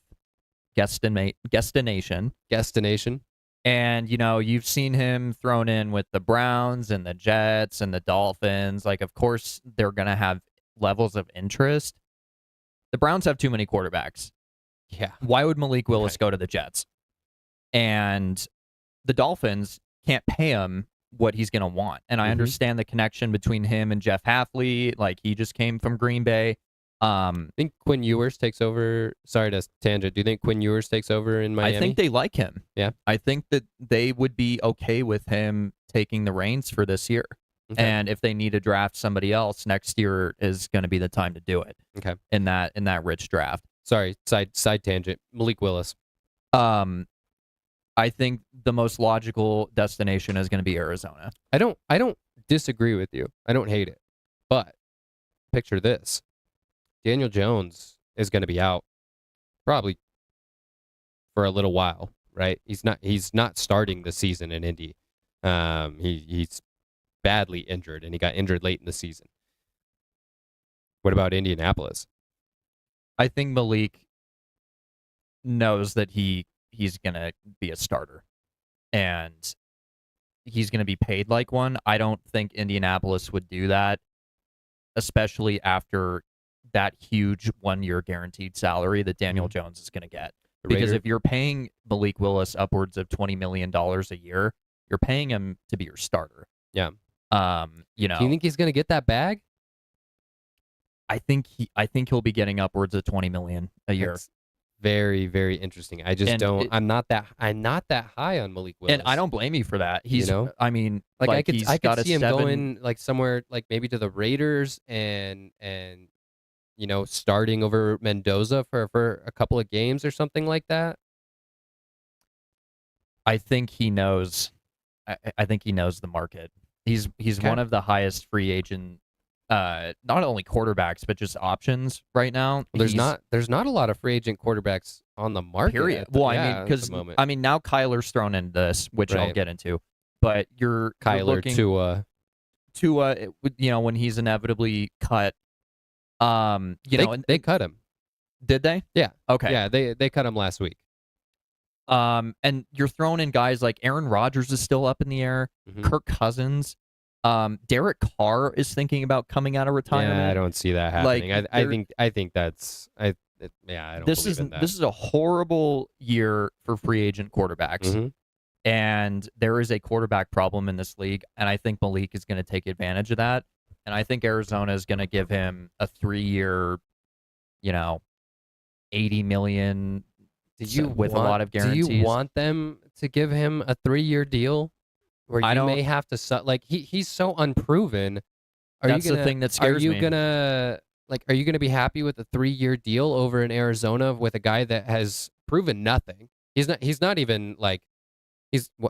destination. And, you've seen him thrown in with the Browns and the Jets and the Dolphins. Like, of course, they're going to have levels of interest. The Browns have too many quarterbacks. Yeah. Why would Malik Willis go to the Jets? And the Dolphins can't pay him what he's going to want. And I understand the connection between him and Jeff Hafley. Like, he just came from Green Bay. I think Quinn Ewers takes over. Sorry to tangent. Do you think Quinn Ewers takes over in Miami? I think they like him. Yeah. I think that they would be okay with him taking the reins for this year. Okay. And if they need to draft somebody else, next year is going to be the time to do it. Okay. In that rich draft. Sorry, side tangent. Malik Willis. I think the most logical destination is going to be Arizona. I don't disagree with you. I don't hate it. But picture this. Daniel Jones is going to be out probably for a little while, right? He's not starting the season in Indy. He's badly injured, and he got injured late in the season. What about Indianapolis? I think Malik knows that he's gonna be a starter, and he's gonna be paid like one. I don't think Indianapolis would do that, especially after that huge 1-year guaranteed salary that Daniel Jones is gonna get. Because if you're paying Malik Willis upwards of $20 million a year, you're paying him to be your starter. Yeah. You know. Do you think he's gonna get that bag? I think he'll be getting upwards of $20 million a year. That's very, very interesting. I just I'm not that high on Malik Willis. And I don't blame you for that. He's, I mean, I could see him going like somewhere like maybe to the Raiders and starting over Mendoza for a couple of games or something like that. I think he knows. I think he knows the market. He's one of the highest free agent, not only quarterbacks but just options right now. Well, there's not a lot of free agent quarterbacks on the market. Period. Well, I mean, because now Kyler's thrown into this, which I'll get into. But you're looking Tua, when he's inevitably cut. They cut him. Did they? Yeah. Okay. Yeah, they cut him last week. And you're throwing in guys like Aaron Rodgers is still up in the air. Kirk Cousins. Derek Carr is thinking about coming out of retirement. Yeah, I don't see that happening. I think that's I don't this believe in that. This is a horrible year for free agent quarterbacks. And there is a quarterback problem in this league, and I think Malik is going to take advantage of that. And I think Arizona is going to give him a 3-year, $80 million with a lot of guarantees. Do you want them to give him a 3-year deal where you may have to he's so unproven? That's the thing that scares me. Are you gonna be happy with a 3-year deal over in Arizona with a guy that has proven nothing? He's not even like.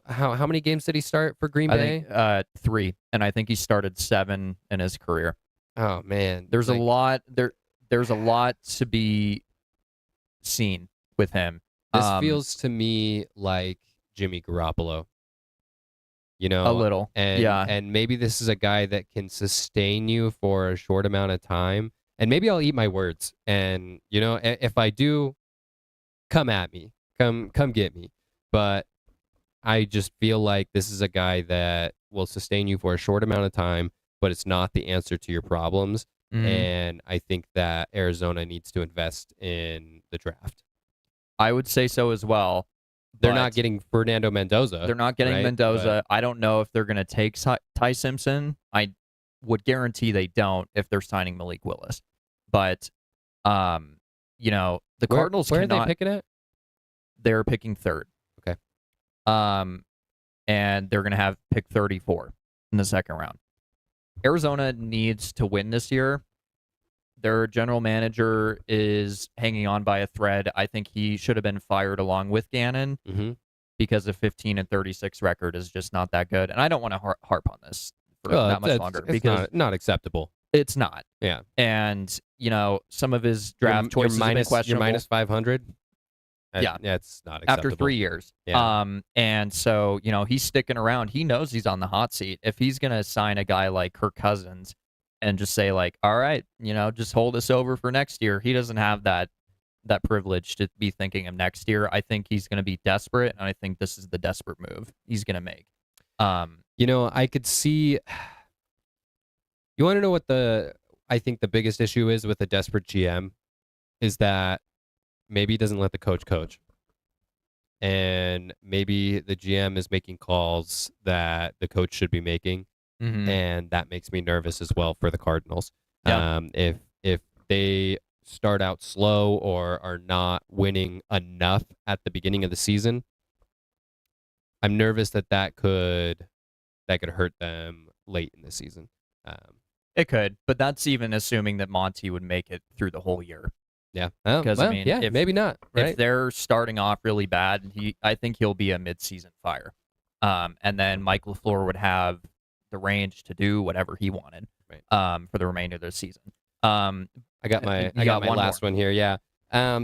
How many games did he start for Green Bay? I think 3, and I think he started 7 in his career. Oh man, there's a lot There's a lot to be seen with him. This feels to me like Jimmy Garoppolo. A little, and maybe this is a guy that can sustain you for a short amount of time. And maybe I'll eat my words. And if I do, come at me, come get me. But I just feel like this is a guy that will sustain you for a short amount of time, but it's not the answer to your problems. And I think that Arizona needs to invest in the draft. I would say so as well. They're not getting Fernando Mendoza. They're not getting Mendoza. But I don't know if they're going to take Ty Simpson. I would guarantee they don't if they're signing Malik Willis. But, the Cardinals Where are they picking it? They're picking 3rd. Okay. And they're going to have pick 34 in the 2nd round. Arizona needs to win this year. Their general manager is hanging on by a thread. I think he should have been fired along with Gannon because a 15-36 record is just not that good. And I don't want to harp on this for that much longer because it's not acceptable. It's not. Yeah. And, some of his draft choices have been questionable. You're minus 500? Yeah, it's not acceptable. After 3 years. Yeah. And so, he's sticking around. He knows he's on the hot seat. If he's going to sign a guy like Kirk Cousins and just say like, all right, just hold us over for next year, he doesn't have that privilege to be thinking of next year. I think he's going to be desperate, and I think this is the desperate move he's going to make. I could see. You want to know what I think the biggest issue is with a desperate GM is that maybe he doesn't let the coach. And maybe the GM is making calls that the coach should be making. And that makes me nervous as well for the Cardinals. Yeah. If they start out slow or are not winning enough at the beginning of the season, I'm nervous that could hurt them late in the season. It could, but that's even assuming that Monty would make it through the whole year. Yeah, because maybe not. Right? If they're starting off really bad, I think he'll be a mid-season fire. And then Mike LaFleur would have the range to do whatever he wanted for the remainder of the season. I got my last one here. Yeah.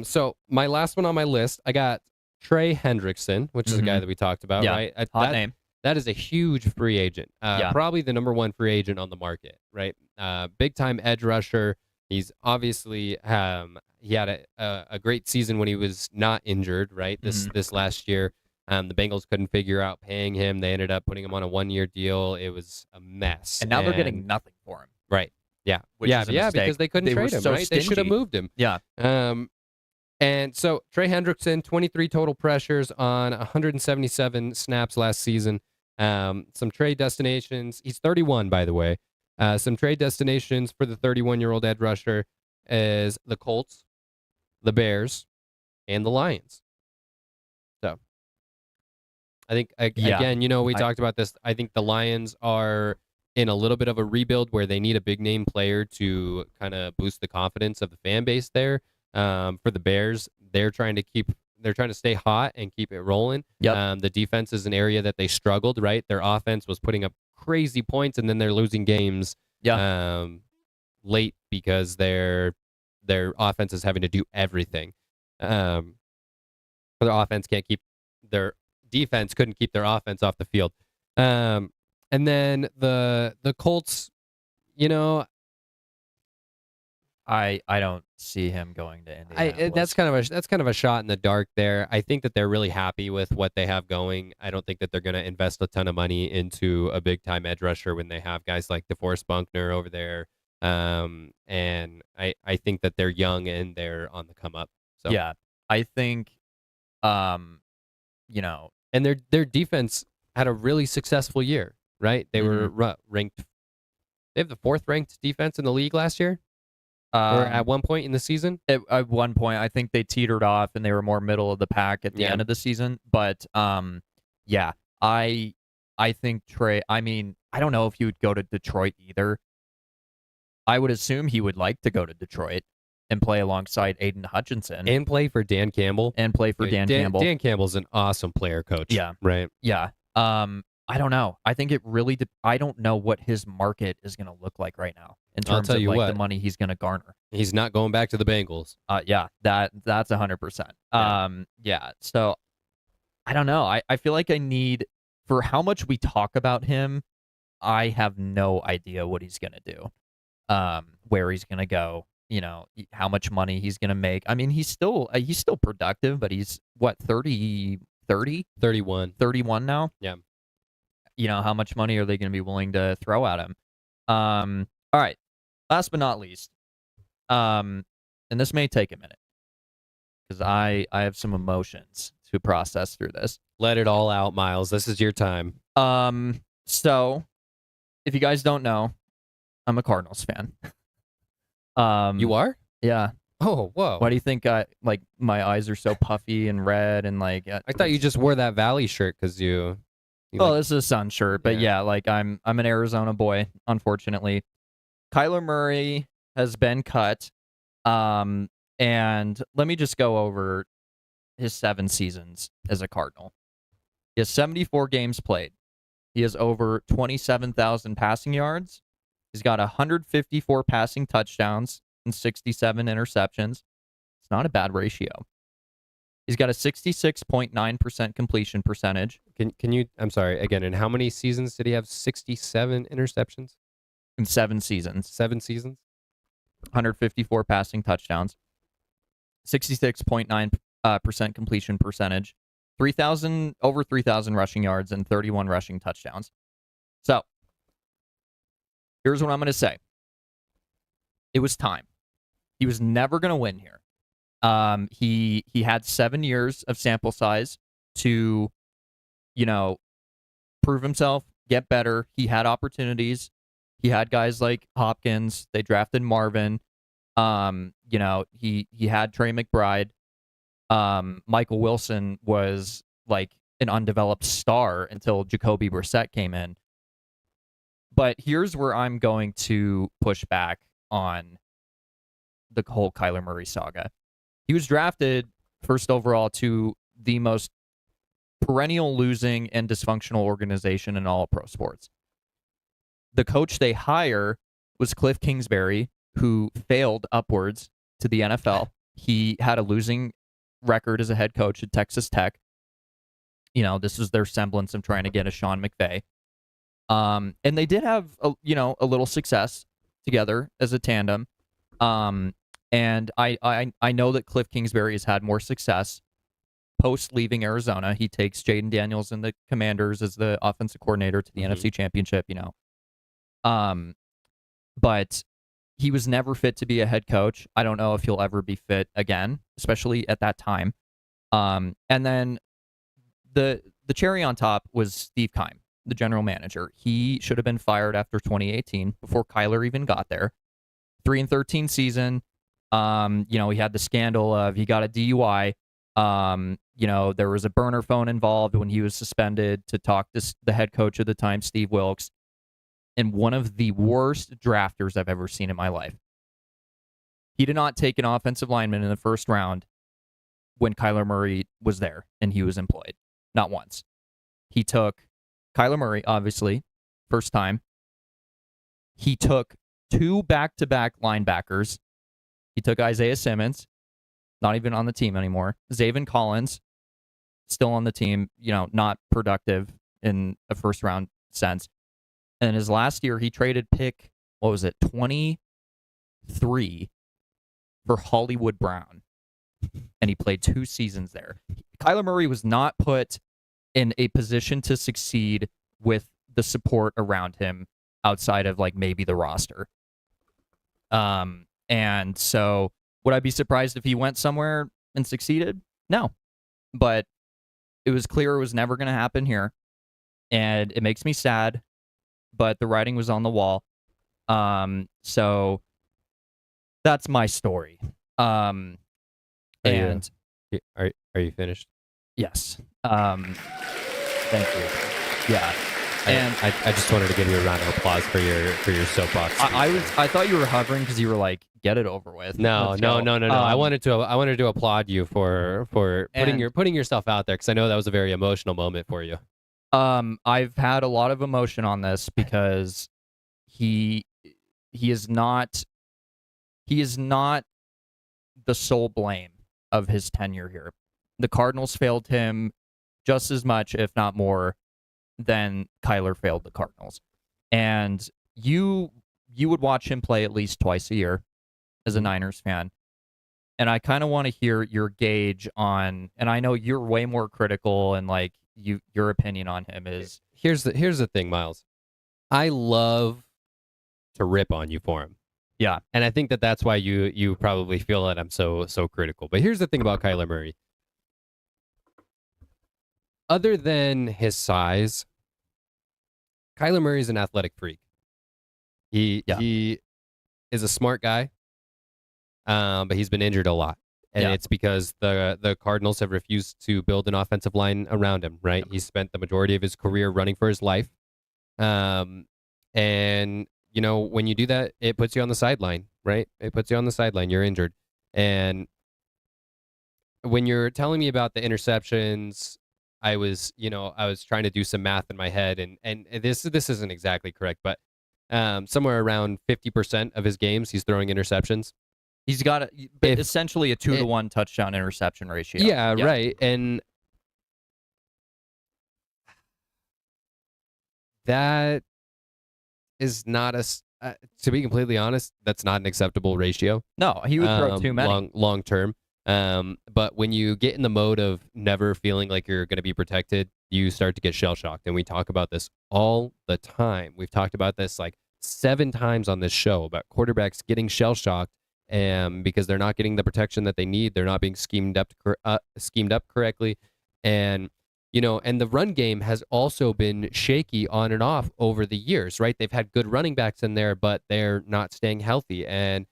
So my last one on my list, I got Trey Hendrickson, which is a guy that we talked about. Yeah. Right. Hot name. That is a huge free agent. Probably the number 1 free agent on the market. Right. Big time edge rusher. He's obviously he had a great season when he was not injured, right? This last year. The Bengals couldn't figure out paying him. They ended up putting him on a 1-year deal. It was a mess. And now they're getting nothing for him. Right. Yeah. Which is a mistake. Because they couldn't trade him, right? They should have moved him. Yeah. And so Trey Hendrickson, 23 total pressures on 177 snaps last season. Some trade destinations. He's 31, by the way. Some trade destinations for the 31-year-old edge rusher is the Colts, the Bears, and the Lions. So I think, again, we talked about this. I think the Lions are in a little bit of a rebuild where they need a big name player to kind of boost the confidence of the fan base there. For the Bears, they're trying to stay hot and keep it rolling. Yep. The defense is an area that they struggled, right? Their offense was putting up crazy points, and then they're losing games late because their offense is having to do everything. Their defense couldn't keep their offense off the field. And then the Colts, I don't see him going to Indianapolis. That's kind of a shot in the dark there. I think that they're really happy with what they have going. I don't think that they're going to invest a ton of money into a big time edge rusher when they have guys like DeForest Buckner over there. And I think that they're young and they're on the come up. So yeah, I think, and their defense had a really successful year, right? They were ranked. They have the 4th ranked defense in the league last year. Or at one point in the season? At one point, I think they teetered off and they were more middle of the pack at the end of the season. But, I think Trey, I don't know if he would go to Detroit either. I would assume he would like to go to Detroit and play alongside Aiden Hutchinson. And play for Dan Campbell. Campbell. Dan Campbell's an awesome player coach. Yeah. Right. Yeah. I don't know. I think it really. I don't know what his market is going to look like right now in terms of the money he's going to garner. He's not going back to the Bengals. That's 100%. So I don't know. I feel like I need, for how much we talk about him, I have no idea what he's going to do, where he's going to go. How much money he's going to make. I mean, he's still productive, but he's what 31 now. Yeah. How much money are they going to be willing to throw at him? All right. Last but not least, and this may take a minute because I have some emotions to process through this. Let it all out, Miles. This is your time. So if you guys don't know, I'm a Cardinals fan. You are? Yeah. Oh, whoa. Why do you think my eyes are so puffy and red and I thought you just wore that Valley shirt because you. This is a Sun shirt, but I'm an Arizona boy, unfortunately. Kyler Murray has been cut, and let me just go over his 7 seasons as a Cardinal. He has 74 games played. He has over 27,000 passing yards. He's got 154 passing touchdowns and 67 interceptions. It's not a bad ratio. He's got a 66.9% completion percentage. Can you, I'm sorry, again, in how many seasons did he have 67 interceptions? In 7 seasons. 7 seasons? 154 passing touchdowns. 66.9% completion percentage. Over 3,000 rushing yards and 31 rushing touchdowns. So, here's what I'm going to say. It was time. He was never going to win here. He had 7 years of sample size to, prove himself, get better. He had opportunities. He had guys like Hopkins. They drafted Marvin. He had Trey McBride. Michael Wilson was like an undeveloped star until Jacoby Brissett came in. But here's where I'm going to push back on the whole Kyler Murray saga. He was drafted first overall to the most perennial losing and dysfunctional organization in all of pro sports. The coach they hire was Cliff Kingsbury, who failed upwards to the NFL. He had a losing record as a head coach at Texas Tech. This is their semblance of trying to get a Sean McVay. And they did have a little success together as a tandem. And I know that Cliff Kingsbury has had more success post leaving Arizona. He takes Jaden Daniels and the Commanders as the offensive coordinator to the NFC Championship, But he was never fit to be a head coach. I don't know if he'll ever be fit again, especially at that time. And then the cherry on top was Steve Keim, the general manager. He should have been fired after 2018 before Kyler even got there. 3-13 season. He had the scandal of he got a DUI. There was a burner phone involved when he was suspended to talk to the head coach at the time, Steve Wilkes, and one of the worst drafters I've ever seen in my life. He did not take an offensive lineman in the first round when Kyler Murray was there and he was employed. Not once. He took Kyler Murray, obviously, first time. He took 2 back-to-back linebackers. He took Isaiah Simmons, not even on the team anymore. Zaven Collins, still on the team, not productive in a first-round sense. And his last year, he traded pick, 23 for Hollywood Brown. And he played 2 seasons there. Kyler Murray was not put in a position to succeed with the support around him outside of maybe the roster. And so would I be surprised if he went somewhere and succeeded? No. But it was clear it was never going to happen here. And it makes me sad, but the writing was on the wall. So that's my story. Are you finished? Yes. Thank you. Yeah. And I just wanted to give you a round of applause for your soapbox. I thought you were hovering because you were like, get it over with. No. I wanted to applaud you for putting yourself out there because I know that was a very emotional moment for you. I've had a lot of emotion on this because he is not the sole blame of his tenure here. The Cardinals failed him just as much, if not more, than Kyler failed the Cardinals. And you would watch him play at least twice a year as a Niners fan. And I kind of want to hear your gauge on, and I know you're way more critical and your opinion on him is. Here's the thing, Miles. I love to rip on you for him. Yeah. And I think that's why you probably feel that I'm so critical. But here's the thing about Kyler Murray. Other than his size, Kyler Murray is an athletic freak. He is a smart guy, but he's been injured a lot. And it's because the Cardinals have refused to build an offensive line around him, right? He spent the majority of his career running for his life. And, when you do that, it puts you on the sideline, right? It puts you on the sideline. You're injured. And when you're telling me about the interceptions, I was trying to do some math in my head, and this isn't exactly correct, but somewhere around 50% of his games, he's throwing interceptions. He's got essentially a 2-to-1 touchdown interception ratio. Yeah, right. And that is not to be completely honest, that's not an acceptable ratio. No, he would throw too many. Long term. But when you get in the mode of never feeling like you're going to be protected, you start to get shell-shocked. And we talk about this all the time. We've talked about this 7 times on this show about quarterbacks getting shell-shocked because they're not getting the protection that they need. They're not being schemed up correctly. And, and the run game has also been shaky on and off over the years, right? They've had good running backs in there, but they're not staying healthy. And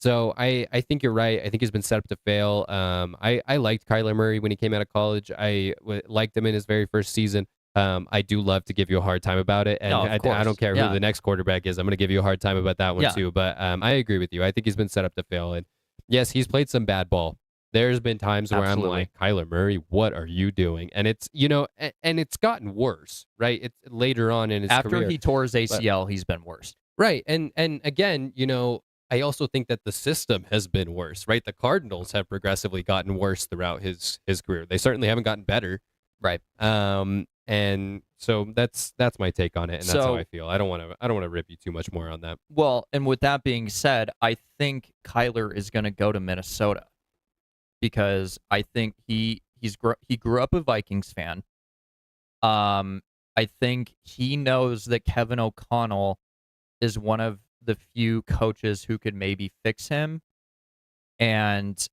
so I think you're right. I think he's been set up to fail. I liked Kyler Murray when he came out of college. I liked him in his very first season. I do love to give you a hard time about it. And I don't care who the next quarterback is. I'm going to give you a hard time about that one too. But I agree with you. I think he's been set up to fail. And yes, he's played some bad ball. There's been times where I'm like, Kyler Murray, what are you doing? And it's, and it's gotten worse, right? It's later on in his career. After he tore his ACL, he's been worse. Right. And again, I also think that the system has been worse, right? The Cardinals have progressively gotten worse throughout his career. They certainly haven't gotten better. Right. And so that's my take on it, and that's how I feel. I don't want to rip you too much more on that. Well, and with that being said, I think Kyler is going to go to Minnesota because I think he grew up a Vikings fan. I think he knows that Kevin O'Connell is one of the few coaches who could maybe fix him and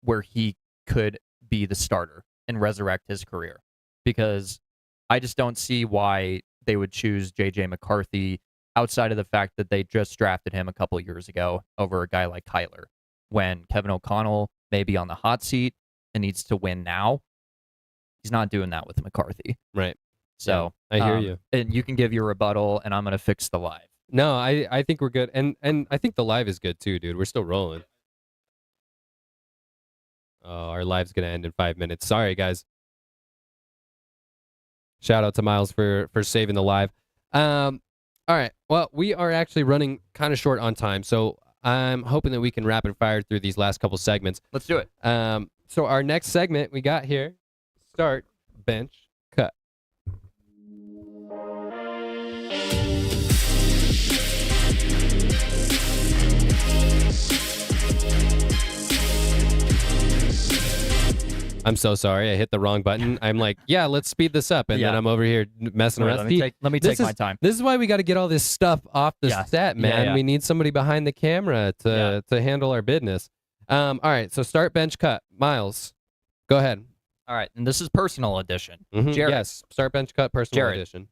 where he could be the starter and resurrect his career. Because I just don't see why they would choose J.J. McCarthy outside of the fact that they just drafted him a couple years ago over a guy like Kyler. When Kevin O'Connell may be on the hot seat and needs to win now, he's not doing that with McCarthy. Right. So yeah, I hear you. And you can give your rebuttal, and I'm going to fix the live. No, I think we're good. And I think the live is good too, dude. We're still rolling. Oh, our live's going to end in 5 minutes. Sorry, guys. Shout out to Miles for saving the live. All right. Well, we are actually running kind of short on time, so I'm hoping that we can rapid fire through these last couple segments. Let's do it. So our next segment we got here, start, bench, cut. I'm so sorry. I hit the wrong button. I'm like, yeah, let's speed this up. And then I'm over here messing around. Let me take my time. This is why we got to get all this stuff off the set, man. Yeah. We need somebody behind the camera to handle our business. All right, so start, bench, cut. Miles, go ahead. All right, and this is personal edition. Mm-hmm. Jared. Yes, start, bench, cut, personal Jared. edition.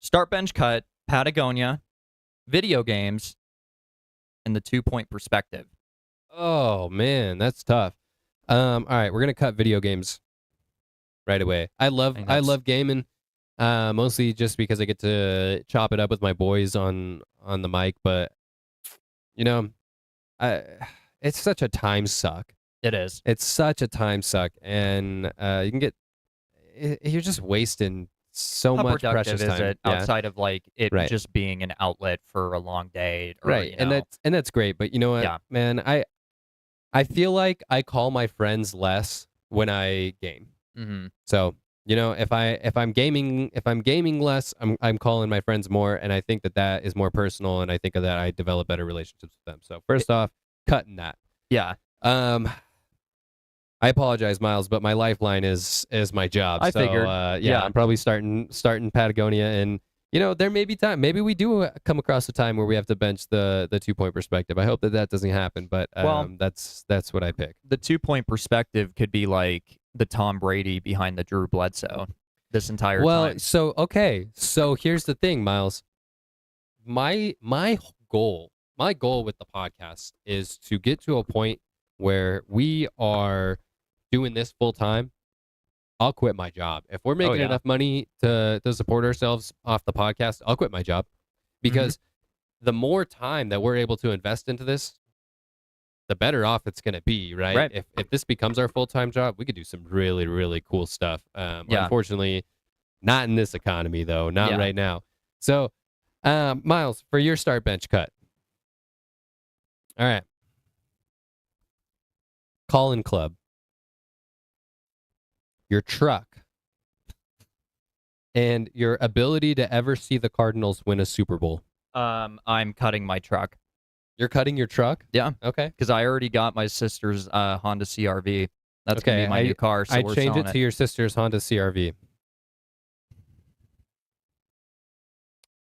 Start, bench, cut, Patagonia, video games, and the 2-point perspective. Oh, man, that's tough. All right, we're gonna cut video games right away. I love gaming, mostly just because I get to chop it up with my boys on the mic. But you know, it's such a time suck. It is. It's such a time suck, and you can get you're just wasting so How much productive precious time is it outside of like it just being an outlet for a long day, or, right? You know. And that's great. But you know what, man, I feel like I call my friends less when I game. Mm-hmm. So, you know, if I'm gaming less, I'm calling my friends more, and I think that is more personal, and I think that I develop better relationships with them. So, first off, cutting that. Yeah. I apologize, Miles, but my lifeline is my job. I figured. I'm probably starting Patagonia, and you know, there may be time. Maybe we do come across a time where we have to bench the 2-point perspective. I hope that doesn't happen, but that's what I pick. The 2-point perspective could be like the Tom Brady behind the Drew Bledsoe this entire time. Well, so here's the thing, Miles. My goal with the podcast is to get to a point where we are doing this full time. I'll quit my job. If we're making enough money to support ourselves off the podcast, I'll quit my job. Because the more time that we're able to invest into this, the better off it's going to be, right? If this becomes our full-time job, we could do some really, really cool stuff. Unfortunately, not in this economy, though. Not right now. So, Miles, for your start, bench, cut. All right. Call-in club. Your truck, and your ability to ever see the Cardinals win a Super Bowl. I'm cutting my truck. You're cutting your truck? Yeah. Okay. Because I already got my sister's Honda CRV. That's going to be my new car, so we're change selling it to your sister's Honda CRV.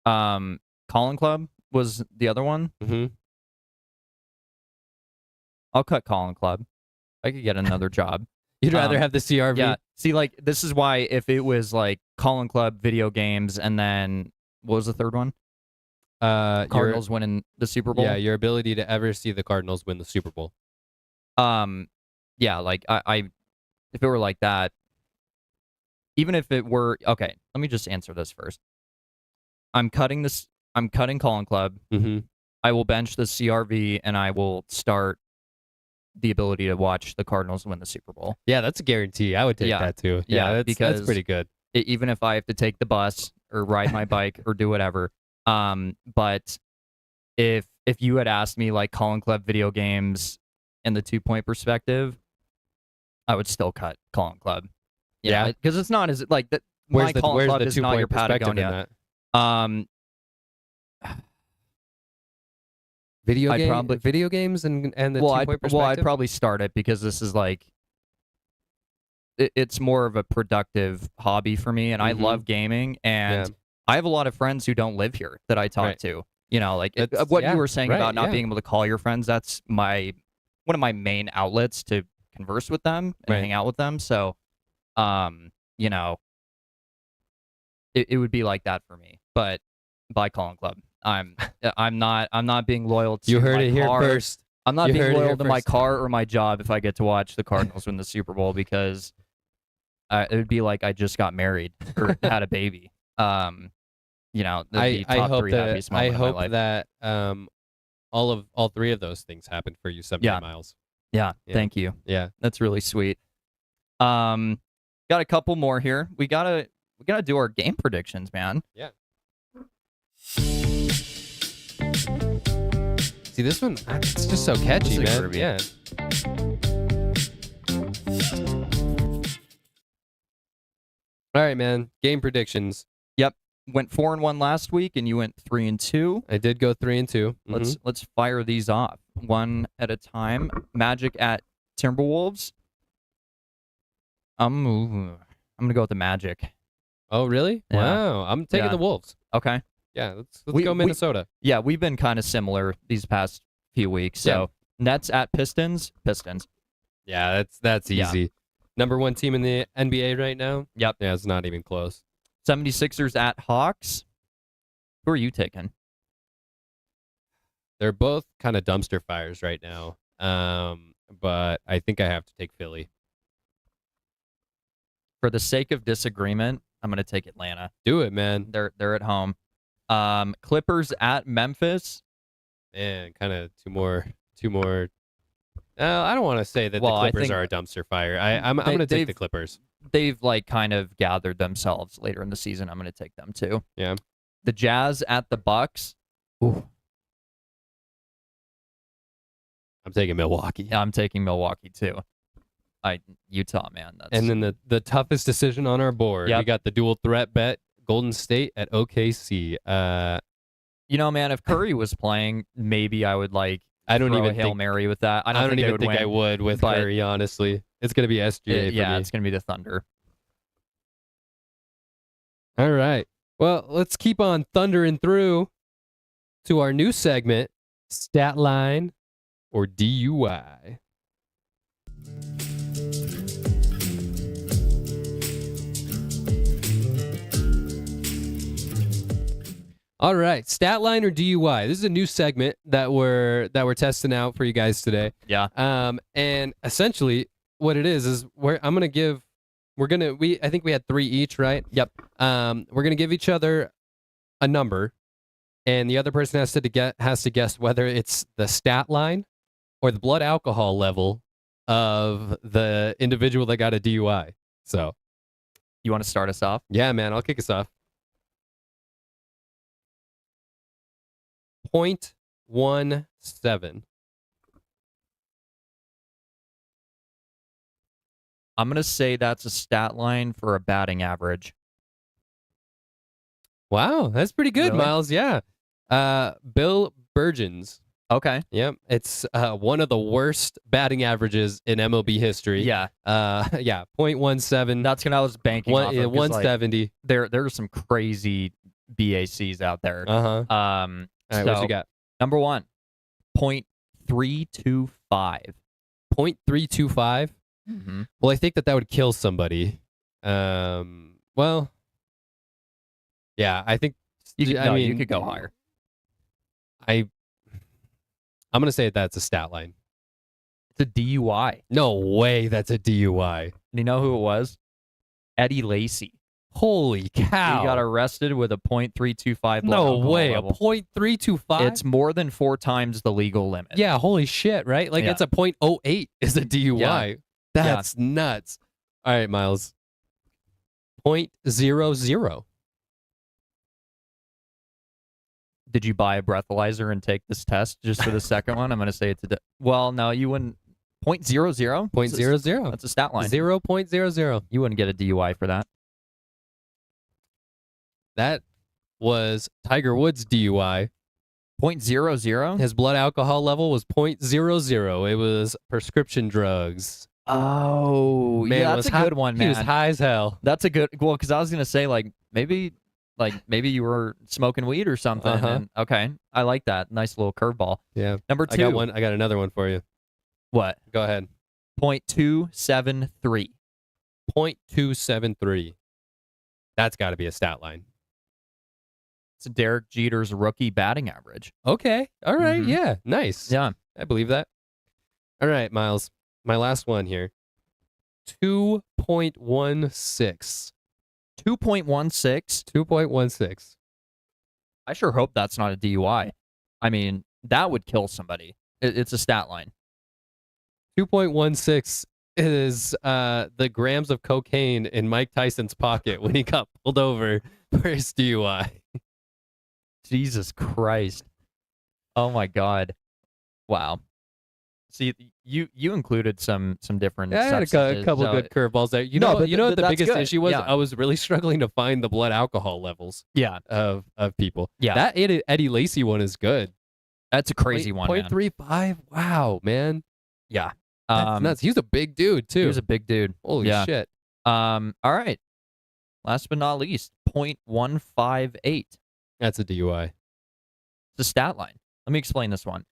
Calling Club was the other one. Mm-hmm. I'll cut Calling Club. I could get another job. You'd rather have the CRV? Yeah. See, like, this is why if it was, like, Calling Club, video games, and then, what was the third one? Cardinals winning the Super Bowl? Yeah, your ability to ever see the Cardinals win the Super Bowl. Yeah, like, I if it were like that, even if it were, okay, let me just answer this first. I'm cutting Calling Club. Mm-hmm. I will bench the CRV, and I will start the ability to watch the Cardinals win the Super Bowl. Yeah, that's a guarantee. I would take that too. Yeah, that's pretty good. Even if I have to take the bus or ride my bike or do whatever. But if you had asked me like Calling Club, video games, and the 2-point perspective, I would still cut Calling Club. Because it's not as like my Colin Club is not your Patagonia. Video games and the 2-point perspective? Well, I'd probably start it because this is like it's more of a productive hobby for me, and I love gaming, and I have a lot of friends who don't live here that I talk to. You know, like what you were saying about not being able to call your friends, that's one of my main outlets to converse with them and hang out with them. So, you know, it would be like that for me. But by Colin Club, I'm not being loyal to you heard my it here car. first. I'm not being loyal to my car or my job if I get to watch the Cardinals win the Super Bowl because it would be like I just got married or had a baby. You know, I hope that all three of those things happen for you someday, Miles. Yeah, thank you. Yeah, that's really sweet. Got a couple more here. We gotta do our game predictions, man. Yeah. See, this one, it's just so catchy, man. Groovy. Yeah. All right, man. Game predictions. Yep. Went 4-1 last week, and you went 3-2. I did go 3-2. Let's fire these off one at a time. Magic at Timberwolves. I'm gonna go with the Magic. Oh, really? Yeah. Wow. I'm taking the Wolves. Okay. Yeah, let's go Minnesota. We've been kind of similar these past few weeks. So Nets at Pistons. Pistons. Yeah, that's easy. Yeah. Number 1 team in the NBA right now? Yep. Yeah, it's not even close. 76ers at Hawks. Who are you taking? They're both kind of dumpster fires right now. But I think I have to take Philly. For the sake of disagreement, I'm going to take Atlanta. Do it, man. They're at home. Clippers at Memphis. Man, kind of two more. I don't want to say that the Clippers are a dumpster fire. I'm going to take the Clippers. They've like kind of gathered themselves later in the season. I'm going to take them too. Yeah. The Jazz at the Bucks. Ooh. I'm taking Milwaukee. Yeah, I'm taking Milwaukee too. Utah, man. And then the toughest decision on our board. We got the dual threat bet. Golden State at OKC. You know, man, if Curry was playing, maybe I would like. I don't even Hail Mary with that. I don't even think I would with Curry. Honestly, it's gonna be SGA. For me. It's gonna be the Thunder. All right. Well, let's keep on thundering through to our new segment, Stat Line or DUI. All right, Stat Line or DUI. This is a new segment that we're testing out for you guys today. Yeah. And essentially what it is I think we had 3 each, right? Yep. We're gonna give each other a number, and the other person has to guess whether it's the stat line or the blood alcohol level of the individual that got a DUI. So, you want to start us off? Yeah, man. I'll kick us off. 0.17. I'm going to say that's a stat line for a batting average. Wow, that's pretty good, Really? Miles. Yeah. Bill Burgeon's. Okay. Yep. It's one of the worst batting averages in MLB history. Yeah. 0.17. That's what I was banking off of, 170. There are some crazy BACs out there. Uh-huh. All right, what you got? Number 1, 0.325. 0.325? Mm-hmm. Well, I think that would kill somebody. Well, yeah, I think you could go higher. I'm going to say that's a stat line. It's a DUI. No way that's a DUI. You know who it was? Eddie Lacy. Holy cow. He got arrested with a .325 No way, level. a .325? It's more than 4 times the legal limit. Yeah, holy shit, right? Like it's a .08 is a DUI. Yeah. That's nuts. All right, Miles. 0.00. Did you buy a breathalyzer and take this test just for the second one? I'm going to say it's well, no, you wouldn't. 0.00? 0.00. That's a stat line. 0.00. You wouldn't get a DUI for that. That was Tiger Woods' DUI. 0.00? His blood alcohol level was 0.00. It was prescription drugs. Oh, man, yeah, that's a good one, man. He was high as hell. That's a good, well, because I was going to say, maybe you were smoking weed or something. And, okay, I like that. Nice little curveball. Yeah. Number 2. I got another one for you. What? Go ahead. 0.273. 0.273. That's got to be a stat line. It's Derek Jeter's rookie batting average. Okay. All right. Yeah. Nice. Yeah. I believe that. All right, Miles. My last one here. 2.16. 2.16? 2.16. I sure hope that's not a DUI. I mean, that would kill somebody. It's a stat line. 2.16 is the grams of cocaine in Mike Tyson's pocket when he got pulled over for his DUI. Jesus Christ. Oh, my God. Wow. See, you included some different I had a couple good curveballs there. You know what the biggest issue was? Yeah. I was really struggling to find the blood alcohol levels of people. Yeah. That Eddie Lacy one is good. That's a crazy one, 0.35? Wow, man. Yeah. That's nuts. He was a big dude, too. He was a big dude. Holy shit. All right. Last but not least, 0.158. That's a DUI. It's a stat line. Let me explain this one.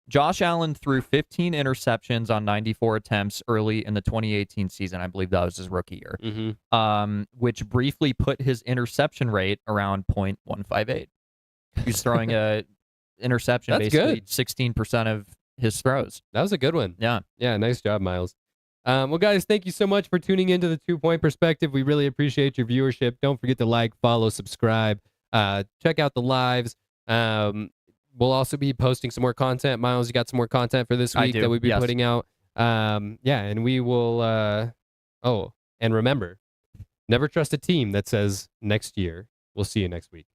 Josh Allen threw 15 interceptions on 94 attempts early in the 2018 season. I believe that was his rookie year, which briefly put his interception rate around 0.158. He's throwing a interception basically 16% of his throws. That was a good one. Yeah. Yeah, nice job, Miles. Well, guys, thank you so much for tuning into the 2 Point Perspective. We really appreciate your viewership. Don't forget to like, follow, subscribe. Check out the lives. We'll also be posting some more content. Miles, you got some more content for this week that we'll be putting out. And we will. And remember, never trust a team that says next year. We'll see you next week.